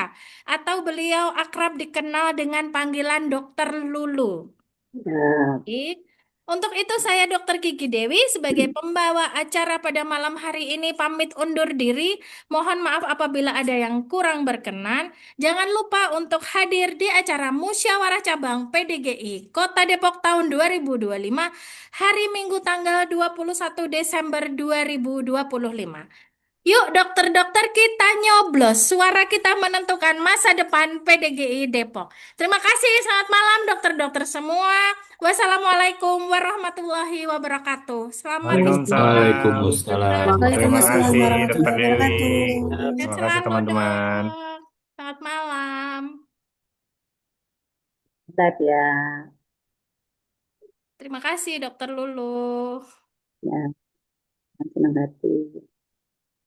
atau beliau akrab dikenal dengan panggilan Dokter Lulu. Ya. Baik. Untuk itu saya Dokter Gigi Dewi sebagai pembawa acara pada malam hari ini pamit undur diri. Mohon maaf apabila ada yang kurang berkenan. Jangan lupa untuk hadir di acara Musyawarah Cabang PDGI Kota Depok tahun 2025 hari Minggu tanggal 21 Desember 2025. Yuk dokter-dokter kita nyoblos, suara kita menentukan masa depan PDGI Depok. Terima kasih, selamat malam dokter-dokter semua. Wassalamualaikum warahmatullahi wabarakatuh. Selamat Waalaikumsalam. Waalaikumsalam Terima kasih, warahmatullahi Dokter Dewi. wabarakatuh. Terima kasih, selalu, teman-teman. Dok. Selamat malam. Tetap ya. Terima kasih dokter Lulu. Ya, senang hati.